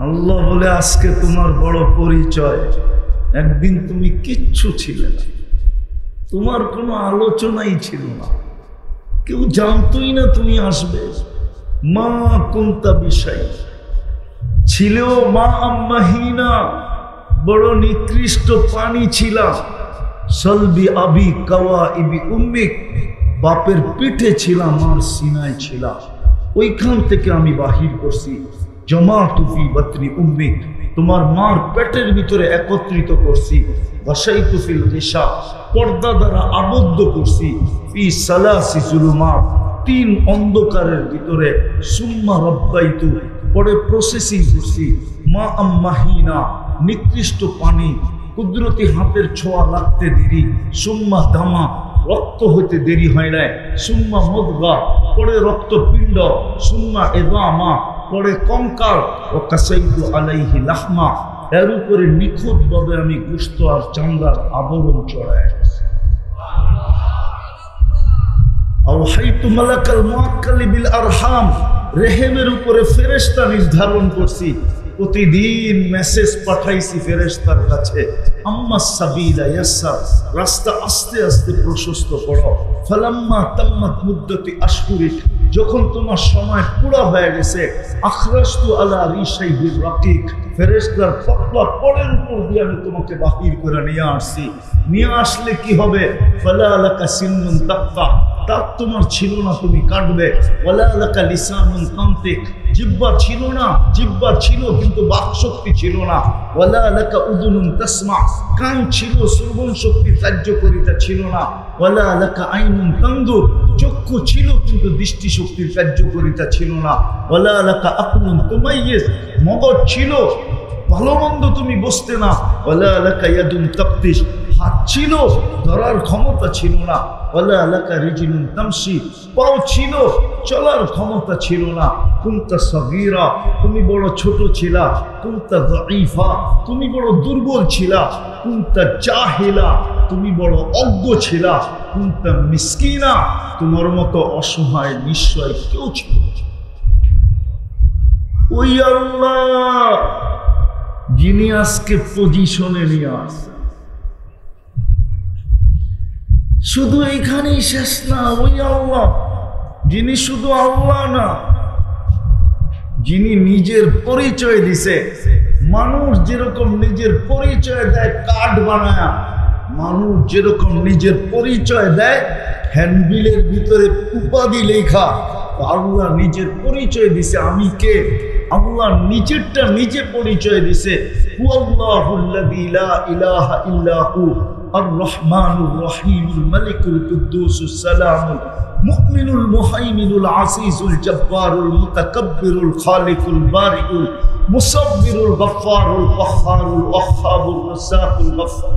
আল্লাহ বলে আজকে তোমার বড় পরিচয়। একদিন তুমি কিচ্ছু ছিলে না, তোমার কোনো আলোচনাই ছিল না, কেউ জানতোই না তুমি আসবে। মা কুনতা বিষয় ছিলেও মা আম্মাহিনা, বড় নিকৃষ্ট পানি ছিলাম। সলবি আবি কাওয়া ইবি উম্মিক, বাপের পিঠে ছিলাম আর সিনায় ছিলাম, ওইখান থেকে আমি বাহির করছি। জমা তুফি বাতনি উম্মিক, তোমার মার পেটের ভিতরে একত্রিত করছি। ওয়াসাইতু ফিল গিশা, পর্দা দ্বারা আবদ্ধ করছি। ফি সালাসি জুলুমাত, তিন অন্ধকারের ভিতরে। সুম্মা রব্বাইতু, পরে প্রসেসিং করছি। মা আম্মাহিনা, নিকৃষ্ট পানি, কুদরতি হাতের ছোঁয়া লাগতে দেরি। সুম্মা দামা, রক্ত হইতে দেরি হয় নাই। সুম্মা মুদগা, পরে রক্তপিণ্ড। সুম্মা ইযামা, পরে কঙ্কাল। ও কাসাইতু আলাইহি লাহমা, এর উপরে নিখুঁত ভাবে আমি গোশত আর চামড়ার আবরণ চড়ায়। আওহাইতু মালাকাল মুআক্কালি বিল আরহাম, রেহেমের উপরে ফেরেশতা নির্ধারণ করছি। প্রতিদিন মেসেজ পাঠাইছি ফেরেশতার কাছে, আম্মা সাবিলা ইয়াসসার, রাস্তা আস্তে আস্তে প্রশস্ত করো। ফালাম্মা তাম্মাত মুদ্দাতি আশহুরিক, যখন তোমার সময় পুরা হয়ে গেছে। আখরাজতু আলা রিশাইবির রাকিক, ফেরেশতার পাতলা পরের উপর দিয়ে আমি তোমাকে বাহির করে নিয়ে আসছি। নিয়ে আসলে কি হবে? ফালা লাকা সিন্নুন তাক্তা, দাঁত তোমার ছিল না, তুমি কাটবে। ওয়ালা লাকা লিসানুন তানতিক, জিহ্বা ছিল না, জিহ্বা ছিল কিন্তু বাক শক্তি ছিল না। ওয়ালা লাকা উযুনুন তাসমা, কান ছিল, শ্রবণ শক্তি কার্যকারিতা ছিল না। ওয়ালা লাকা আইনুন তানদুর, চক্ষু ছিল কিন্তু দৃষ্টি শক্তির কার্যকারিতা ছিল না। ওয়ালা লাকা আকলুন তুমাইয়িজ, মগজ ছিল, ভালো মন্দ তুমি বুঝতে না। ওয়ালা লাকা ইয়াদুন তাফতিশ, হাত ছিল, ধরার ক্ষমতা ছিল না। ওয়ালা লাকা রিজলুন তামশি, পাও ছিল, চলার ক্ষমতা ছিল না। কুনতা সাগীরা, তুমি বড় ছোট ছিলা। কুনতা যায়ীফা, তুমি বড় দুর্বল ছিলা। কুনতা জাহিলা, তুমি বড় অজ্ঞ ছিলা। কুনতা মিসকিনা, তোমার মতো অসহায় নিশ্চয় কেউ ছিল না। ওই আল্লাহ যিনি আজকে পজিশনে নিয়ে আসছেন, শুধু এইখানেই শেষ না। ওই আল্লাহ যিনি শুধু আল্লাহ না, যিনি নিজের পরিচয় দিছে। মানুষ যেরকম নিজের পরিচয় দেয় কার্ড বানায়, মানুষ যেরকম নিজের পরিচয় দেয় হ্যান্ডবিলের ভিতরে উপাধি লেখা, আল্লাহ নিজের পরিচয় দিছে আমি কে। আল্লাহ নিজেরটা নিজে পরিচয় দিছে। হুয়াল্লাহুল্লাযী লা ইলাহা ইল্লা হু আর-রহমানুর রহিমুল মালিকুল কুদ্দুসুস সালামুল মুমিনুল মুহাইমিনুল আসিসুল জব্বারুল মুতাকাব্বিরুল খালিকুল বারিউল মুসাব্বিরুল গফফারুল কহ্হারুল ওয়াহ্হাবুর রাজ্জাকুল গফফার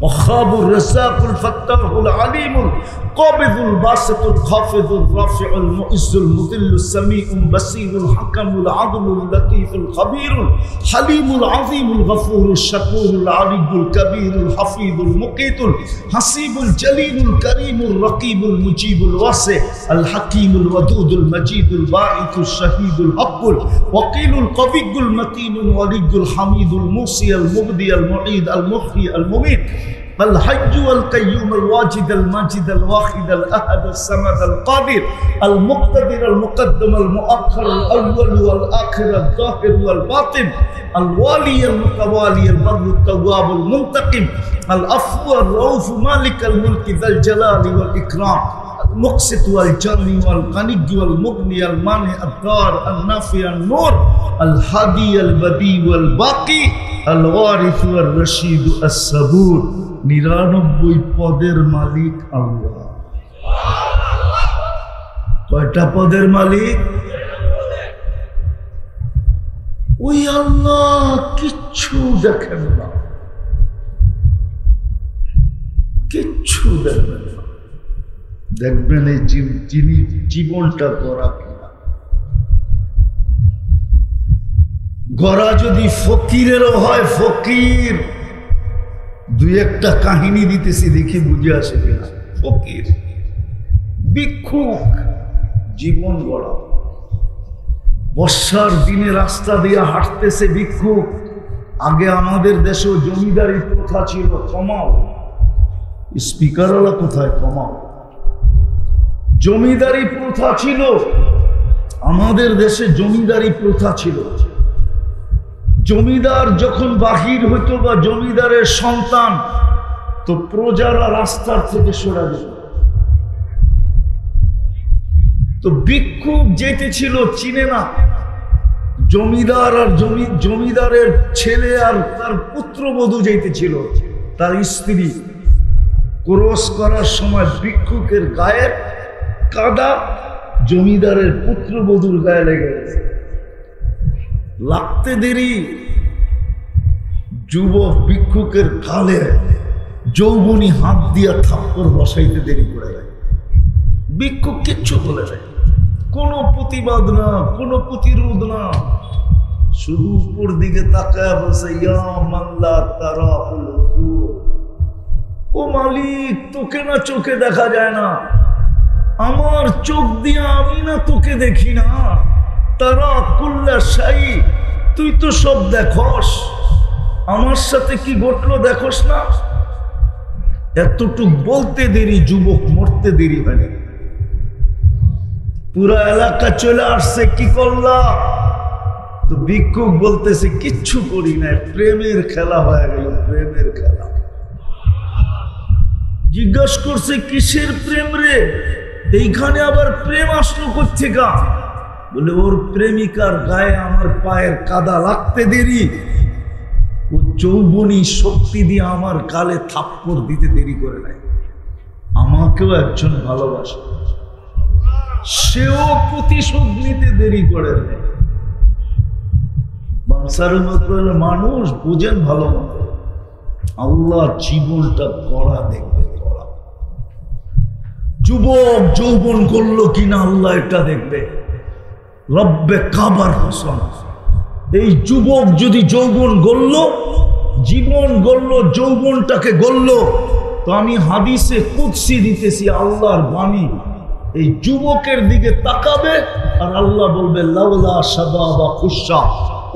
وخاب الرزاق الفتاح العليم القابض الباسط الخافض الرافع المعز المذل السميع البصير الحكم العدل اللطيف الخبير الحليم العظيم الغفور الشكور العلي الكبير الحفيظ المقيت الحسيب الجليل الكريم الرقيب المجيب الواسع الحكيم الودود المجيد الباعث الشهيد الحق الوكيل القوي المتين الولي الحميد الموصي المبدي المعيد المحيي المميت الحج والقيوم الواجد الماجد الواحد الأحد الصمد القادر المقتدر المقدم المؤخر الأول والآخر الظاهر والباطن الوالي المتوالي البر التواب المنتقم العفو الرؤوف مالك الملك ذا الجلال والإكرام المقسط والجاني والغني والمغني المانع الدار النافع النور الهادي البديع والباقي الوارث والرشيد الصبور। 99 পদের মালিক আল্লাহ। কয়টা পদের মালিক? ওই আল্লাহ কিচ্ছু দেখেন না, কিচ্ছু দেখবেন না। দেখবেন এই যিনি জীবনটা গড়া কিনা। গড়া যদি ফকিরেরও হয়, ফকির দুই একটা কাহিনী দিতেছি, দেখি বুঝে আসে কিনা। ফকির ভিক্ষুক জীবন গড়া, বর্ষার দিনে রাস্তা দিয়ে হাঁটতেছে ভিক্ষুক। আগে আমাদের দেশেও জমিদারি প্রথা ছিল, কমাও। স্পিকারওয়ালা কোথায়? কমাও। জমিদারি প্রথা ছিল আমাদের দেশে, জমিদারি প্রথা ছিল। জমিদার যখন বাহির হইতো বা জমিদারের সন্তান, তো প্রজারা রাস্তার থেকে সরে যেত। তো ভিক্ষুক যেতেছিল চিনে না, জমিদার আর জমিদারের ছেলে আর তার পুত্রবধূ যেতেছিল, তার স্ত্রী। ক্রস করার সময় ভিক্ষুকের গায়ের কাদা জমিদারের পুত্রবধূর গায়ে লেগে গেছে। লাগতে দেরি, যুবক ভিক্ষুকের গালে যৌবনী হাত দিয়া থাপ্পড় বসাইতে দেরি করে দেয়। ভিক্ষুক কিচ্ছু বলে দেয়, কোনো প্রতিবাদ না, কোনো প্রতিরোধ না, শুধু উপর দিকে তাকায় বলছে, ইয়া মাল্লা তারাহুল উজুর, ও মালিক, তোকে না চোখে দেখা যায় না, আমার চোখ দিয়ে আমি না তোকে দেখি না, তারা কুল্লা শাই, তুই তো সব দেখোস, আমার সাথে কি ঘটলো দেখোস না। এতটুক বলতে দেরি, যুবক মরতে দেরি হয়নি। পুরা এলাকা চলে আসছে, কি করলা? তো ভিক্ষুক বলতেছে, কিচ্ছু করি না, প্রেমের খেলা হয়ে গেল, প্রেমের খেলা। জিজ্ঞাসা করছে, কিসের প্রেম রে? এইখানে আবার প্রেম আসলো কোত্থেকে? বলে, ওর প্রেমিকার গায়ে আমার পায়ের কাদা লাগতে দেরি, ও যৌবনী শক্তি দিয়ে আমার গালে থাপ্পড় দিতে দেরি করে নাই। আমাকেও একজন ভালোবাসে, সেও প্রতিশোধ নিতে দেরি করে নাই। বাংসারের মতো মানুষ বুঝেন ভালো মতো, আল্লাহ জীবনটা গড়া দেখবে, গড়া। যুবক যৌবন করলো কিনা আল্লাহ এটা দেখবে। রব্বে কাবার হোসেন, এই যুবক যদি যৌবন গড়ল, জীবন গড়ল, যৌবনটাকে গড়ল, তো আমি হাদিসে কুদসি দিতেছি, আল্লাহর বাণী, এই যুবকের দিকে তাকাবে আর আল্লাহ বলবে, লাউলা শাবাবা খুশা,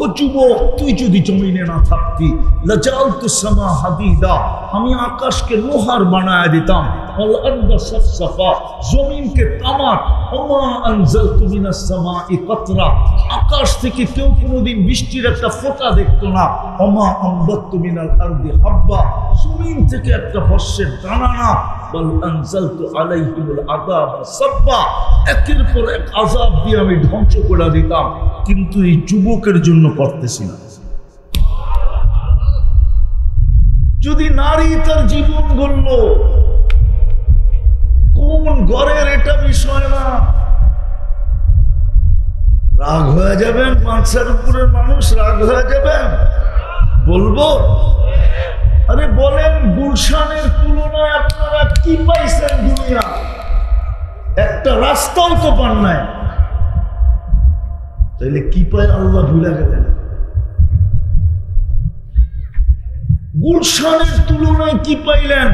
ও যুবক, তুই যদি জমিনে না থাকতি, লাজালতু সামা হাদিদা, আমি আকাশকে লোহার বানায় দিতাম, ওয়াল আরদা সাফসাফা, জমিনকে তামাক, ওমা আনজালতু মিনাস সামাই কাতরা, আকাশ থেকে কেউ কোনোদিন বৃষ্টির একটা ফোঁটা দেখতো না, ওমা আমবাততু মিনাল আরদি হাব্বা, জমিন থেকে একটা শস্যের দানা না, বল আনজালতু আলাইহিমুল আযাব সাব্বা, একের পর এক আযাব দিয়ে আমি ধ্বংস করে দিতাম, কিন্তু এই যুবকের জন্য করতেছি না। যদি নারী তার জীবন গড়ল, কোন ঘরের এটা বিষয় না। রাগ হয়ে যাবেন, মাংসের উপরের মানুষ রাগ হয়ে যাবেন, বলবো? আরে বলেন, গুলশানের তুলনায় আপনারা কি পাইছেন দুনিয়া? একটা রাস্তাও তো পান নাই, তাইলে কি পায় আল্লাহ ভুলে গেলেন? গুলশানের তুলনায় কি পাইলেন?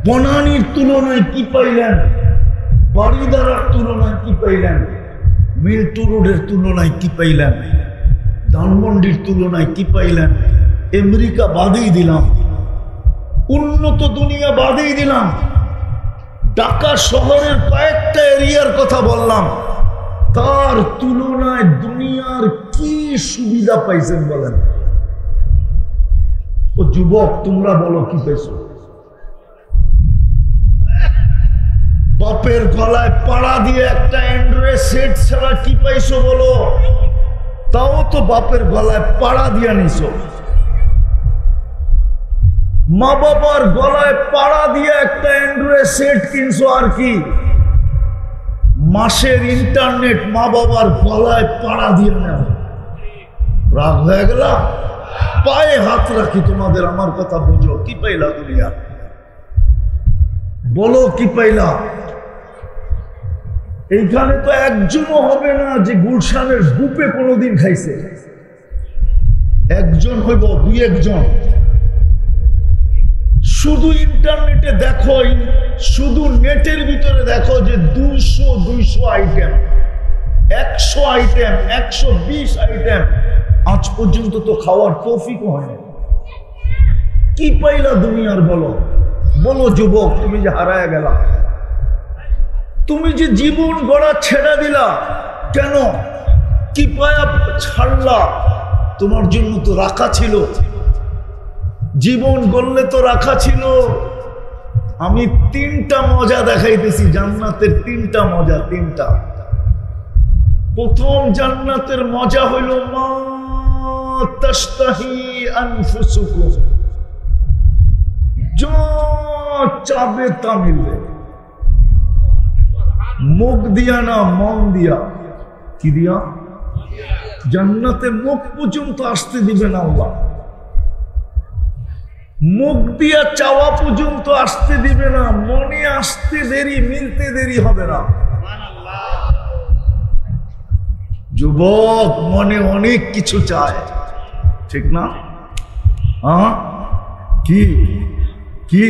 বনানীর তুলনায় কি পাইলেন? বাড়িদারার তুলনায় কি পাইলেন? মিল্টু রোডের তুলনায় কি পাইলেন? ধানমন্ডির তুলনায় কি পাইলেন? আমেরিকা বাদেই দিলাম, উন্নত দুনিয়া বাদেই দিলাম, ঢাকা শহরের কয়েকটা এরিয়ার কথা বললাম, তার তুলনায় দুনিয়ার কি সুবিধা পাইছেন বলেন? ও যুবক, তোমরা বলো কি পেয়েছো? বাপের গলায় পাড়া দিয়ে একটা অ্যান্ড্রয়েড সেট ছাড়া কি পাইছো বলো? তাও তো বাপের গলায় পাড়া দিয়ে নিছো। মা বাবার গলায় পাড়া দিয়ে একটা অ্যান্ড্রয়েড সেট কিনছো, আর কি? মাসের ইন্টারনেট মা বাবার গলায় পাড়া দিয়ে নেও। রাগ হয়ে গেল? পায়ে হাত রাখি তোমাদের, আমার কথা বুঝো। কি পাইলা দুনিয়া? বলো কি পাইলা? এইখানে তো একজনও হবে না যে গুলশানের বুপে কোনোদিন খাইছে। একজন হইব, দুই একজন। শুধু ইন্টারনেটে দেখো, শুধু নেটের ভিতরে দেখো যে 200 আইটেম। 100 আইটেম, 120 আইটেম, আজ পর্যন্ত তো খাওয়ার তৌফিক হয় না। কি পাইলা দুনিয়ার বলো? বলো যুবক, তুমি যে হারায় গেলা, তুমি যে জীবন গড়া ছেড়ে দিলা কেন? কি পায়া ছাড়লা? তোমার জন্য তো রাখা ছিল, জীবন গড়লে তো রাখা ছিল। আমি 3টা মজা দেখাইতেছি জান্নাতের, 3টা মজা, 3টা। প্রথম জান্নাতের মজা হইল মা তাশতাহি আনফুসুকুম, যা চাবে তা মিলবে। মুখ দিয়া না, মন দিয়া। কি দিয়া? জান্নাতে মুখ পর্যন্ত আসতে দিবে না আল্লাহ, মুখ দিয়া চাওয়া পর্যন্ত আসতে দিবে না, মনে আসতে দেরি, মিলতে দেরি হবে না। যুবক মনে অনেক কিছু চায়, ঠিক না? হ্যাঁ, কি কি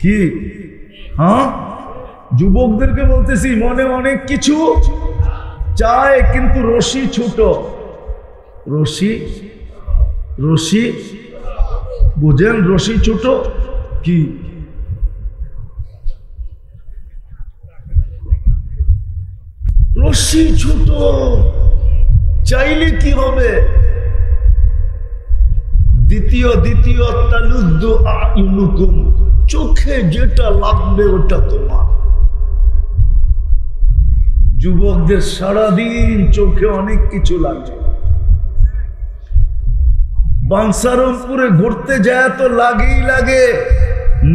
কি? হ্যাঁ, যুবকদেরকে বলতেছি, মনে অনেক কিছু চায়, কিন্তু রশি ছোট। রশি, রশি বুঝেন? রশি ছোট। কি? রশি ছোট, চাইলে কি হবে? দ্বিতীয় তালুদ্দু আইনুকুম, চোখে যেটা লাগবে ওটা তোমার। যুবকদের সারাদিন চোখে অনেক কিছু লাগে। বাঞ্ছারামপুরে ঘুরতে যায় তো লাগেই লাগে,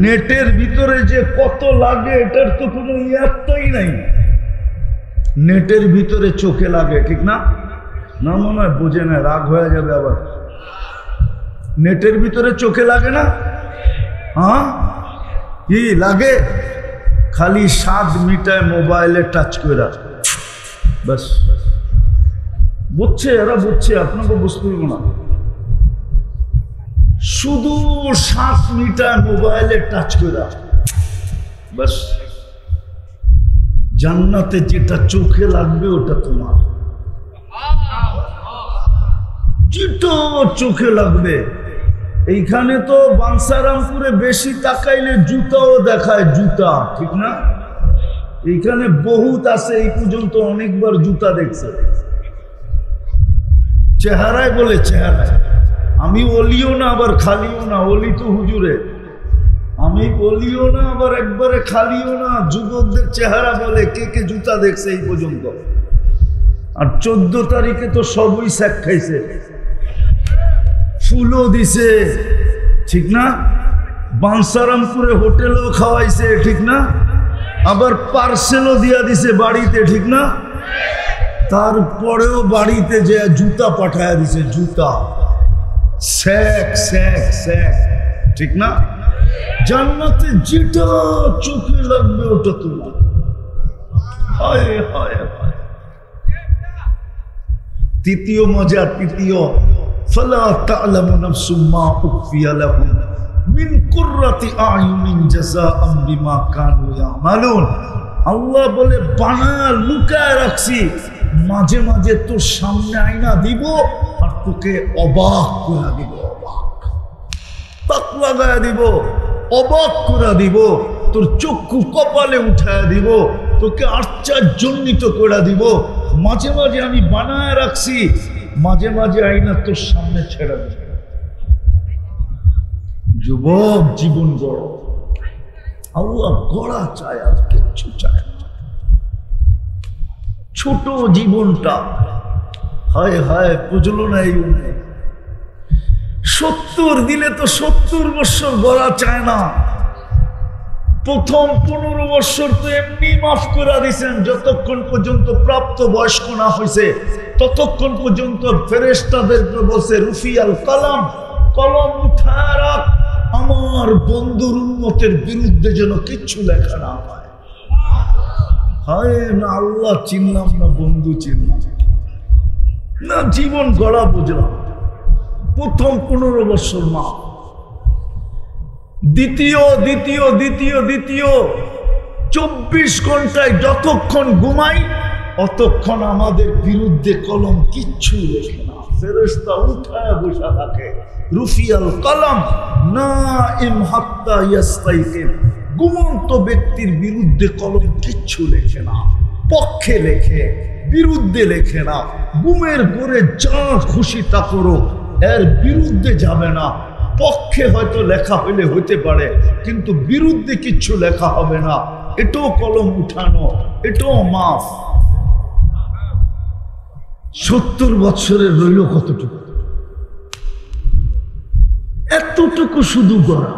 নেটের ভিতরে যে কত লাগে এটার তো কোনো ইয়ারটাই নাই। নেটের ভিতরে চোখে লাগে, ঠিক না? না মনে হয় বোঝে না, রাগ হয়ে যাবে আবার। নেটের ভিতরে চোখে লাগে না? হ্যাঁ, কি লাগে? খালি 7 মিটায় মোবাইলে টাচ করে, বাস। বুঝছে এরা, বুঝছে, আপনাকে বুঝতে হবে না। শুধু 7 মিটার মোবাইলে টাচ করে, বাস। জান্নাতে যেটা চোখে লাগবে ওটা তোমার, যেটা চোখে লাগবে। এইখানে তো বাঞ্ছারামপুরে বেশি তাকাইলে জুতাও দেখায়, জুতা, ঠিক না? এইখানে বহুত আছে, এই পর্যন্ত অনেকবার জুতা দেখছে। চেহারায় বলে, চেহারায়। আমি অলিও না আবার খালিও না, অলি তো হুজুরে। আমি অলিও না আবার একবারে খালিও না। যুবকদের চেহারা বলে কে কে জুতা দেখছে এই পর্যন্ত। আর 14 তারিখে তো সবই স্যাক খাইছে, ফুলও দিছে, ঠিক না? বাঞ্ছারামপুরে হোটেলও খাওয়াইছে, ঠিক না? আবার পার্সেলও দিয়া দিছে বাড়িতে, ঠিক না? তারপরেও বাড়িতে যে জুতা পাঠায় দিছে, জুতা, স্যাক স্যাক স্যাক, ঠিক না? জান্নাতে যেটা চোখে লাগবে ওটা তোমার। হায় হায় হায়। তৃতীয় মজা, তৃতীয়, ফালা তা'লামু নাফসুম মা উখফিয়া লাহুম মিন কুররাতি আ'য়ুনিন জাযাআম বিমা কানু ইয়ামালুন। আল্লাহ বলে, বানায়া লুকায় রাখছি, মাঝে মাঝে তোর সামনে আইনা দিব আর তোকে অবাক করে দিব, অবাক, তাক লাগায় দিব, অবাক করে দিব, তোর চক্ষু কপালে উঠায় দিব, তোকে আশ্চর্যান্বিত করে দিব। মাঝে মাঝে আমি বানায় রাখছি, মাঝে মাঝে আইনা তোর সামনে ছেড়ে দেব। যুবক, জীবন গড়, আল্লাহ গড়া চায়, আর কিচ্ছু চায় না। ছোট জীবনটা, হায় হায়, বুঝলো না? এই 70 দিলে তো 70 বছর গড়া চায় না। প্রথম 15 বছর তো এমনি মাফ করে দিয়েছেন, যতক্ষণ পর্যন্ত প্রাপ্ত বয়স্ক না হয়েছে ততক্ষণ পর্যন্ত ফেরেশতাদেরকে বলছে, রুফিয়াল কালাম, কলম উঠায় রাখ, আমার বন্ধুর উম্মতের বিরুদ্ধে যেন কিচ্ছু লেখা না হয়। হায় না, আল্লাহ চিনলাম না, বন্ধু চিনলাম না, জীবন গড়া বুঝলাম। প্রথম 15 বছর মা। দ্বিতীয় 24 ঘন্টায় যতক্ষণ ঘুমাই অতক্ষণ আমাদের বিরুদ্ধে কলম কিচ্ছু লেখে না, ফেরেশতা উঠায় বসা থাকে। রুফিয়াল কলম নাইম হাত্তা ইয়াস্তাইকিন, ঘুমন্ত ব্যক্তির বিরুদ্ধে কলম কিচ্ছু লেখে না, পক্ষে লেখে, বিরুদ্ধে লেখে না। ঘুমের ঘরে যা খুশি তা করো, এর বিরুদ্ধে যাবে না। পক্ষে হয়তো লেখা হইলে হইতে পারে, কিন্তু বিরুদ্ধে কিচ্ছু লেখা হবে না। এটাও কলম উঠানো, এটাও মাফ। 70 বছরের রইল কতটুকু? এতটুকু শুধু গড়া।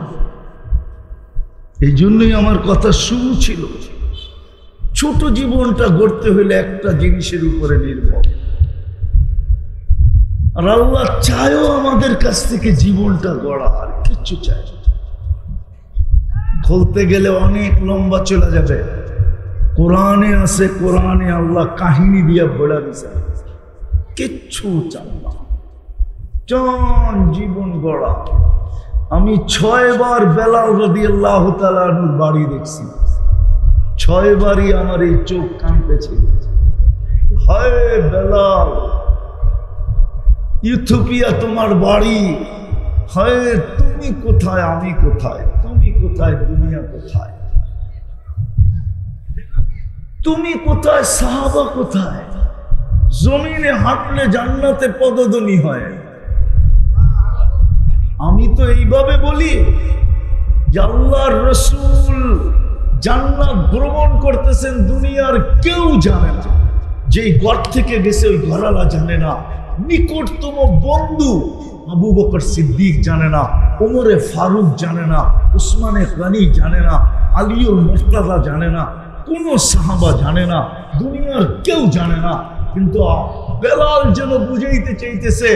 এই জন্যই আমার কথা শুরু ছিল, ছোট জীবনটা গড়তে হইলে একটা জিনিসের উপরে নির্ভর। আর আল্লাহ চায়ও আমাদের কাছ থেকে জীবনটা গড়া, আর কিচ্ছু চায়। বলতে গেলে অনেক লম্বা চলে যাবে। কোরআনে আছে, কোরআনে আল্লাহ কাহিনী দিয়া ভরা দিছে, কিচ্ছু চান না, চান জীবন গড়া। আমি 6 বার বেলাল রাদিয়াল্লাহু তাআলা আনহুর বাড়ি দেখছি, 6 বারই আমার এই চোখ কাঁপতেছে। হায় বেলাল, ইথিওপিয়া তোমার বাড়ি, হায় তুমি কোথায়, আমি কোথায়, তুমি কোথায়, দুনিয়া কোথায়, তুমি কোথায়, সাহাবা কোথায়? জমিনে হাঁটলে জান্নাতে পদধ্বনি হয়। আমি তো এইভাবে বলি যে আল্লাহর রাসূল জান্নাত ভ্রমণ করতেছেন, দুনিয়ার কেউ জানে না। যেই ঘর থেকে গেছে ওই ঘরওয়ালা জানে না, নিকটতম বন্ধু আবু বকর সিদ্দিক জানে না, ওমরে ফারুক জানে না, উসমানে গনি জানে না, আলীউল মুর্তাজা জানে না, কোনো সাহাবা জানে না, দুনিয়ার কেউ জানে না। কিন্তু বেলাল যেন বুঝাইতে চাইতেছে,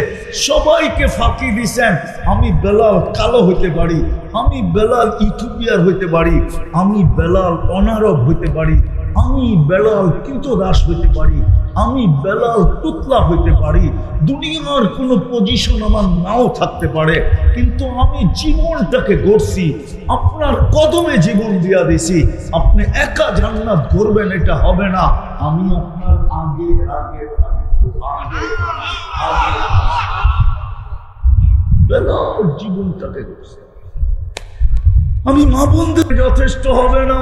সবাইকে ফাঁকি দিছেন, আমি বেলাল কালো হইতে পারি, আমি বেলাল ইথিওপিয়ার হইতে পারি, আমি বেলাল অনারব হইতে পারি, আমি বেলাল কৃতদাস হইতে পারি, আমি বেলাল তুতলা হইতে পারি, দুনিয়ার কোনো পজিশন আমার নাও থাকতে পারে, কিন্তু আমি জীবনটাকে গড়ছি, আপনার কদমে জীবন দিয়া দিছি। আপনি একা জান্নাত গড়বেন এটা হবে না, আমি আপনার আগে আগে বেলাল জীবনটাকে গড়ছি। আমি মা বোনদের যথেষ্ট হবে না,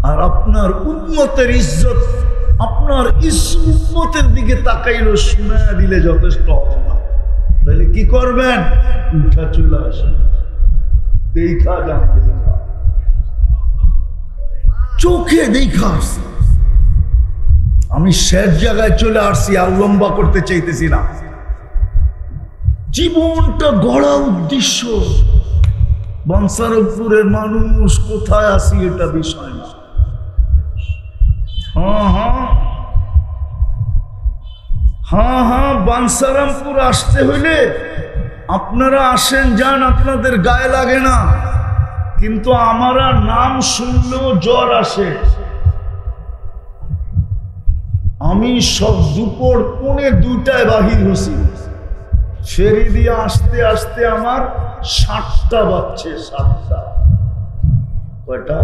আর আপনার উম্মতের ইজ্জত আপনার উম্মতের দিকে তাকাইলো শুনায়া দিলে যথেষ্ট হবে না। তাহলে কি করবেন? উঠা চলে আসেন, দেখা যান, দেখা চোখে দেখা আসছি। আমি শেষ জায়গায় চলে আসছি, আর লম্বা করতে চাইতেছি না। জীবনটা গড়া উদ্দেশ্য। বানসারপুরের মানুষ কোথায় আসি এটা বিষয় না। হ্যাঁ, বানসারামপুর আসতে হইলে আপনারা আসেন, যান, আপনাদের গায়ে লাগে না, কিন্তু আমারা নাম শুনলেও জ্বর আসে। আমি সব দুপুর 1:45 বাহির হয়েছি, ফেরি দিয়ে আসতে আসতে আমার 7টা বাজছে। 7টা কয়টা?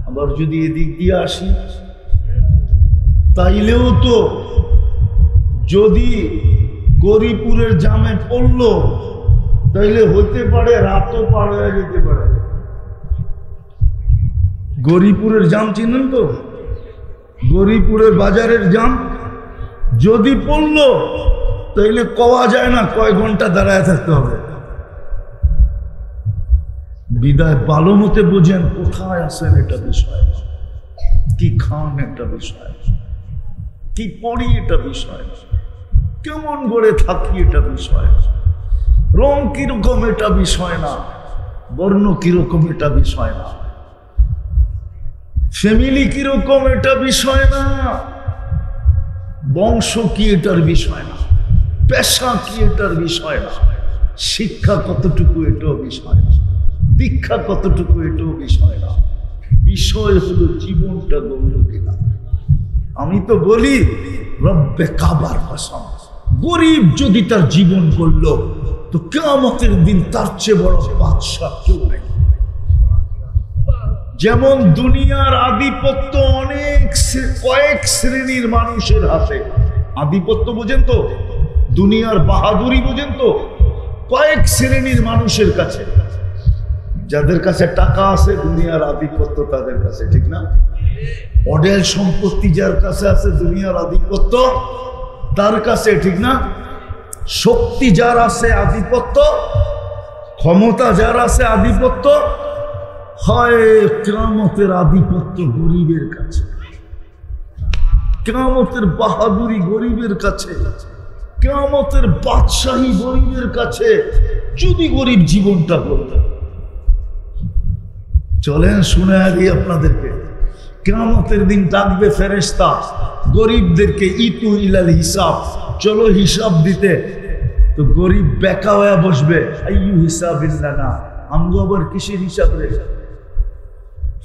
আবার যদি এদিক দিয়ে আসি তাইলেও তো, যদি গরিপুরের জামে পড়লো তাইলে হইতে পারে রাতও পার হয়ে যেতে পারে। গরিপুরের জাম চিনেন তো? গরিপুরের বাজারের জাম যদি পড়লো তাইলে কওয়া যায় না কয় ঘন্টা দাঁড়ায় থাকতে হবে। বিদায় ভালো মতে বোঝেন কোথায় আসেন এটা বিষয়, কি খান এটা বিষয়, কি পড়ি এটা বিষয়, কেমন করে থাকি এটা বিষয়, রং কিরকম এটা বিষয় না, বর্ণ কিরকম এটা বিষয় না, ফ্যামিলি কিরকম এটা বিষয় না, বংশ কি এটার বিষয় না, পেশা কি এটার বিষয় না, শিক্ষা কতটুকু এটাও বিষয় না, দীক্ষা কতটুকু এটাও বিষয় না। বিষয় হলো জীবনটা গৌর কিনা। আমি তো বলি রব্বে কাবার কসম, গরিব যদি তার জীবন করলো তো কিয়ামতের দিন তার চেয়ে বড় বাদশা কেউ নেই। যেমন দুনিয়ার আধিপত্য কয়েক শ্রেণীর মানুষের হাতে। আধিপত্য বোঝেন তো, দুনিয়ার বাহাদুরি বোঝেন তো, কয়েক শ্রেণীর মানুষের কাছে। যাদের কাছে টাকা আছে দুনিয়ার আধিপত্য তাদের কাছে, ঠিক না? অডেল সম্পত্তি যার কাছে আছে দুনিয়ার আধিপত্য তার কাছে, ঠিক না? শক্তি যার আছে আধিপত্য, ক্ষমতা যার আছে আধিপত্য, হয় কিয়ামতের আধিপত্য গরিবের কাছে, কিয়ামতের বাহাদুরি গরিবের কাছে, কিয়ামতের বাদশাহী গরিবের কাছে, যদি গরিব জীবনটা বলতেন। চলেন শুনে দিই আপনাদেরকে। কিয়ামতের দিন ডাকবে ফেরেশতা গরিবদেরকে, ইতু ইলাল হিসাব, চলো হিসাব দিতে। তো গরিব বেকা হয়ে বসবে, আইয়ু হিসাবিল্লানা, আমগো আবার কিসের হিসাব রে?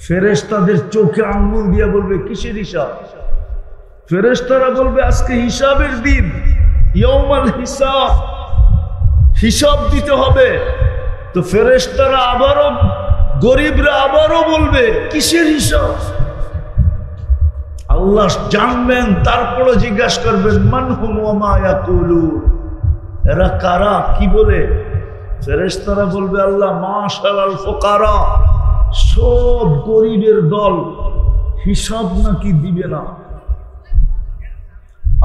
ফেরেশতাদের চোখে আঙ্গুল দিয়ে বলবে কিসের হিসাব? ফেরেশতারা বলবে আজকে হিসাবের দিন, ইয়াউমাল হিসাব, হিসাব দিতে হবে। তো ফেরেশতারা আবারও, গরিবরা আবারও বলবে কিসের হিসাব? আল্লাহ জানবেন, তারপরে জিজ্ঞাসা করবেন মান হুম ওয়া মা ইয়াকুলুন, এরা কারা, কি বলে? ফেরেশতারা বলবে আল্লাহ মাশাআল ফুকারা, সব গরিবের দল, হিসাব নাকি দিবে না।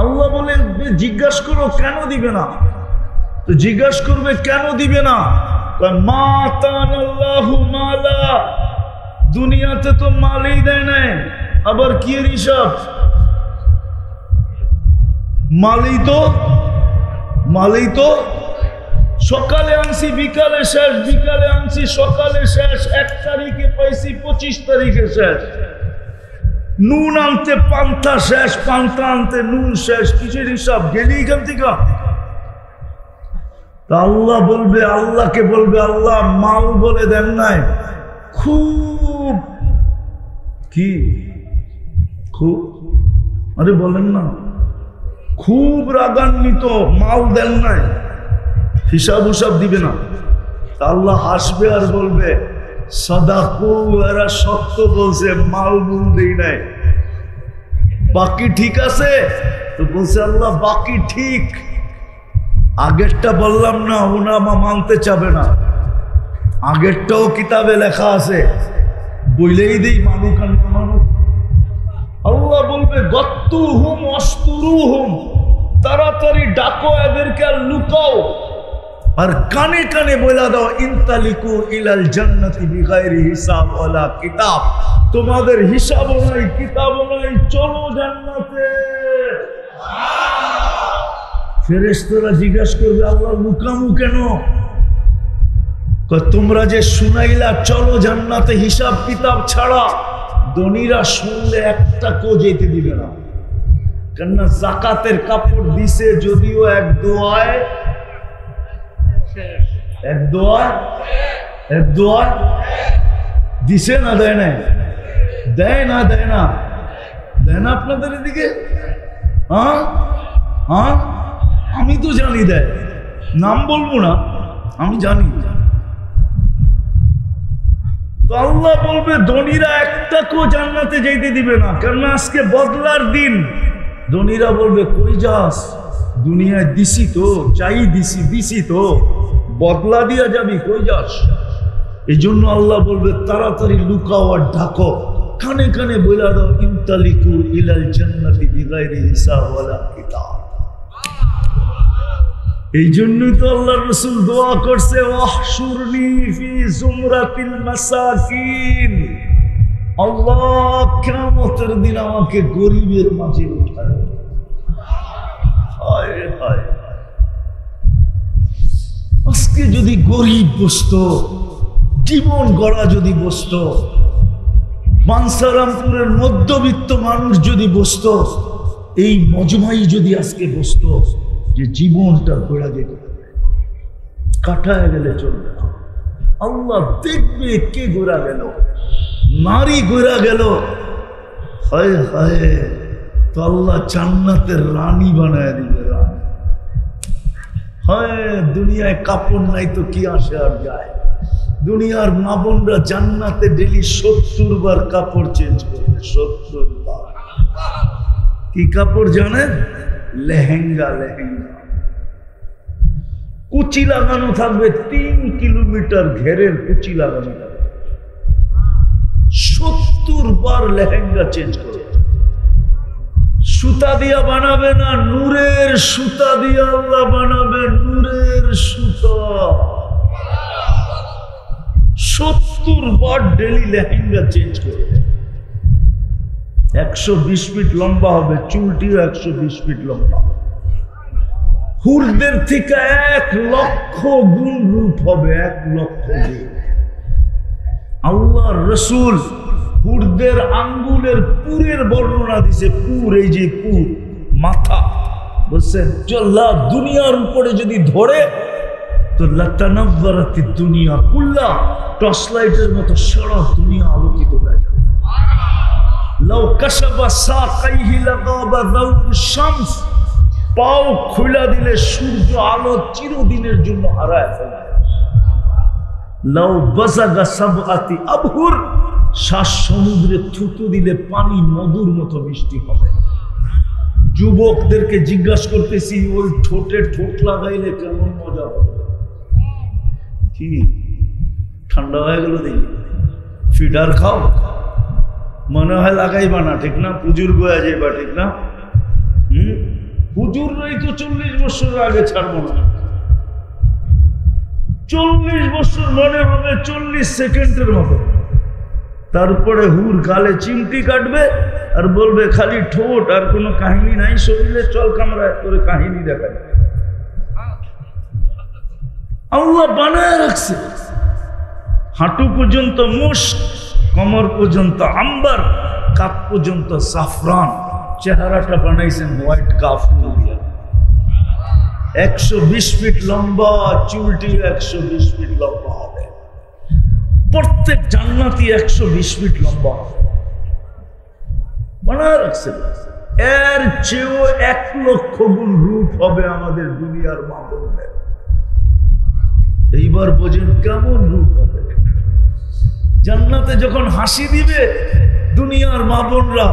আল্লাহ বলে জিজ্ঞাসা করো কেন দিবে না? তো জিজ্ঞাসা করবে কেন দিবে না? মা তানাল্লাহু মালা, দুনিয়াতে তো মালই দেয় নাই, আবার কি এর হিসাব? মালই তো সকালে আনছি বিকালে শেষ, বিকালে আনছি সকালে শেষ, 1 তারিখে পাইছি 25 তারিখে শেষ। নুন আনতে পান্তা শেষ, পান্তা আনতে নুন শেষ, কিসের হিসাব? গেলি এখান থেকে। আল্লাহ বলবে, আল্লাহকে বলবে আল্লাহ মাল বলে দেন নাই, খুব কি খুব, আরে বলেন না, খুব রাগান্বিত, মাল দেন নাই, হিসাব উসাব দিবে না। আল্লাহ হাসবে আর বলবে সাদাকু, এরা সত্য বলছে, মাল মুল দেই নাই, বাকি ঠিক আছে? তো বলছে আল্লাহ বাকি ঠিক, আগেরটা বললাম না, উনামা মানতে চাবে না, আগেরটাও কিতাবে লেখা আছে, বইলেই দিই মানুক আর না মানুক। আল্লাহ বলবে গত্তুহুম অস্তুরুহুম, তাড়াতাড়ি ডাকো এদেরকে আর লুকাও, আর কানে কানে বলে দাও ইনতালিকু ইলাল জান্নাতি বিগাইরি হিসাব ওয়ালা কিতাব, তোমাদের হিসাবও নাই কিতাবও নাই, চলো জান্নাতে। ফেরেশতারা জিজ্ঞাসা করবে আল্লাহ লুকামু কেন? তোমরা যে শুনাইলা চলো জান্নাতে হিসাব কিতাব ছাড়া, ধনীরা শুনলে একটা কো যেতে দিবে না, কেননা যাকাতের কাপড় দিছে যদিও এক দোয়ায় দিছে না, দেয় না, দেয় না, দেয় না, দেয় না আপনাদের এদিকে? হ্যাঁ হ্যাঁ, আমি তো জানি দেয়, নাম বলবো না, আমি জানি। তো আল্লাহ বলবে ধনীরা একটা কেউ জান্নাতে যেতে দিবে না, কারণ আজকে বদলার দিন। ধনীরা বলবে কই যাস, দুনিয়ায় দিছি তো, চাই দিছি তো, বদলা দিয়া যাবি, কই যাস? এই জন্য আল্লাহ বলবে তাড়াতাড়ি লুকাও আর ঢাকো, কানে কানে বইলা দাও ইনতালিকু ইলাল জান্নাতি বিগাইরি হিসাব ওয়ালা কিতাব। এই জন্যই তো আল্লাহর রাসূল দোয়া করছে ওয়াহশুরনি ফি জুমরাতিল মাসাকিন, আল্লাহ কিয়ামতের দিন আমাকে গরিবের মাঝে উঠায়। হায় হায়, আজকে যদি গরিব বসতো, জীবন গড়া যদি বসতো, বাঞ্ছারামপুরের মধ্যবিত্ত মানুষ যদি বসতো, এই মজমাই যদি আজকে বসতো, যে জীবনটা গড়া যেত, কাটায় গেলে চলবে না। আল্লাহ দেখবে কে গোড়া গেল, নারী গোড়া গেল, হায় হায়, তো আল্লাহ জান্নাতের রানী বানায় দিবে, রানী। হায় দুনিয়ায় কাপড় নাই তো কি আসে আর যায়, দুনিয়ার মা বোনরা জান্নাতে ডেলি 70 বার কাপড় চেঞ্জ করবে, 70 বার। কি কাপড় জানেন? লেহেঙ্গা। লেহেঙ্গা কুচি লাগানো থাকবে, 3 কিলোমিটার ঘেরের কুচি লাগানো থাকবে। 70 বার লেহেঙ্গা চেঞ্জ করবে। সুতা দিয়া বানাবে না, নূরের সুতা দিয়া আল্লাহ বানাবে, নূরের সুতা। 70 বার ডেলি লেহেঙ্গা চেঞ্জ করবে। 120 ফিট লম্বা হবে, চুলটিও 120 ফিট লম্বা। হুরদের থেকে 1 লক্ষ গুণ রূপ হবে, 1 লক্ষ গুণ। আল্লাহর রাসূল হুরদের আঙ্গুলের পুরের বর্ণনা দিছে। পুর, এই যে পুর, মাথা, বলছেন আল্লাহ দুনিয়ার উপরে যদি ধরে তো লাতানাওয়ারাতি দুনিয়া কুল্লা, টর্চ লাইটের মতো সারা দুনিয়া আলোকিত হয়ে যাবে। লাউ কাশাবা সাকাইহি লাগাবা দাউর শামস, পাও খুলে দিলে সূর্য আলো চিরদিনের জন্য হারায় ফেলে। লাউ বাজাগা সাবআতি আবহুর, 7 সমুদ্রে থুতু দিলে পানি মধুর মতো মিষ্টি হবে। যুবকদেরকে জিজ্ঞাসা করতেছি, ওই ঠোঁটে ঠোঁট লাগাইলে কেমন মজা হবে? কি ঠান্ডা হয়ে গেল দেখি, ফিডার খাও, মনে হয় লাগাইবা না, ঠিক না? পুজুর গোয়া যাইবা, ঠিক না? হুজুররাই তো 40 বছর আগে ছাড়বো না। 40 বছর মনে হবে 40 সেকেন্ডের মতো। তারপরে হুর গালে চিমটি কাটবে আর বলবে খালি ঠোঁট, আর কোনো কাহিনী নাই শরীরে, চল কামরায় করে কাহিনী দেখায়। আল্লাহ বানায় রাখছে। হাঁটু পর্যন্ত মুস্ক, কমর পর্যন্ত আম্বার, কাপ পর্যন্ত সাফরান। চেহারাটা বানাইছেন হোয়াইট কাফুর দিয়া। 120 ফিট লম্বা, চুলটি 120 ফিট লম্বা হবে। প্রত্যেক জান্নাতি 120 ফিট লম্বা হবে, বানায় রাখছে। এর চেয়েও 1 লক্ষ গুণ রূপ হবে আমাদের দুনিয়ার মা বোনদের। এইবার বোঝেন কেমন রূপ হবে। জান্নাতে যখন হাসি দিবে দুনিয়ার মা বোনরা,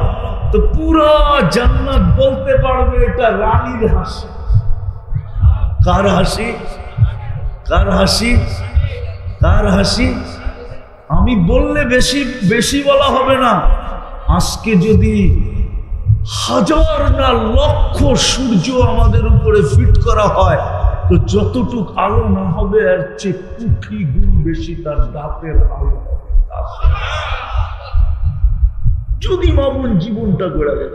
তো পুরো জান্নাত বলতে পারবে এটা রানীর হাসি। কার হাসি? কার হাসি? কার হাসি? আমি বললে বেশি বেশি বলা হবে না। আজকে যদি 1000 না লক্ষ সূর্য আমাদের উপরে ফিট করা হয়, তো যতটুক আলো না হবে এর চেয়ে কোটি গুণ বেশি তার দাঁতের আলো হবে। যদি মামুন জীবনটা গড়ে গেল,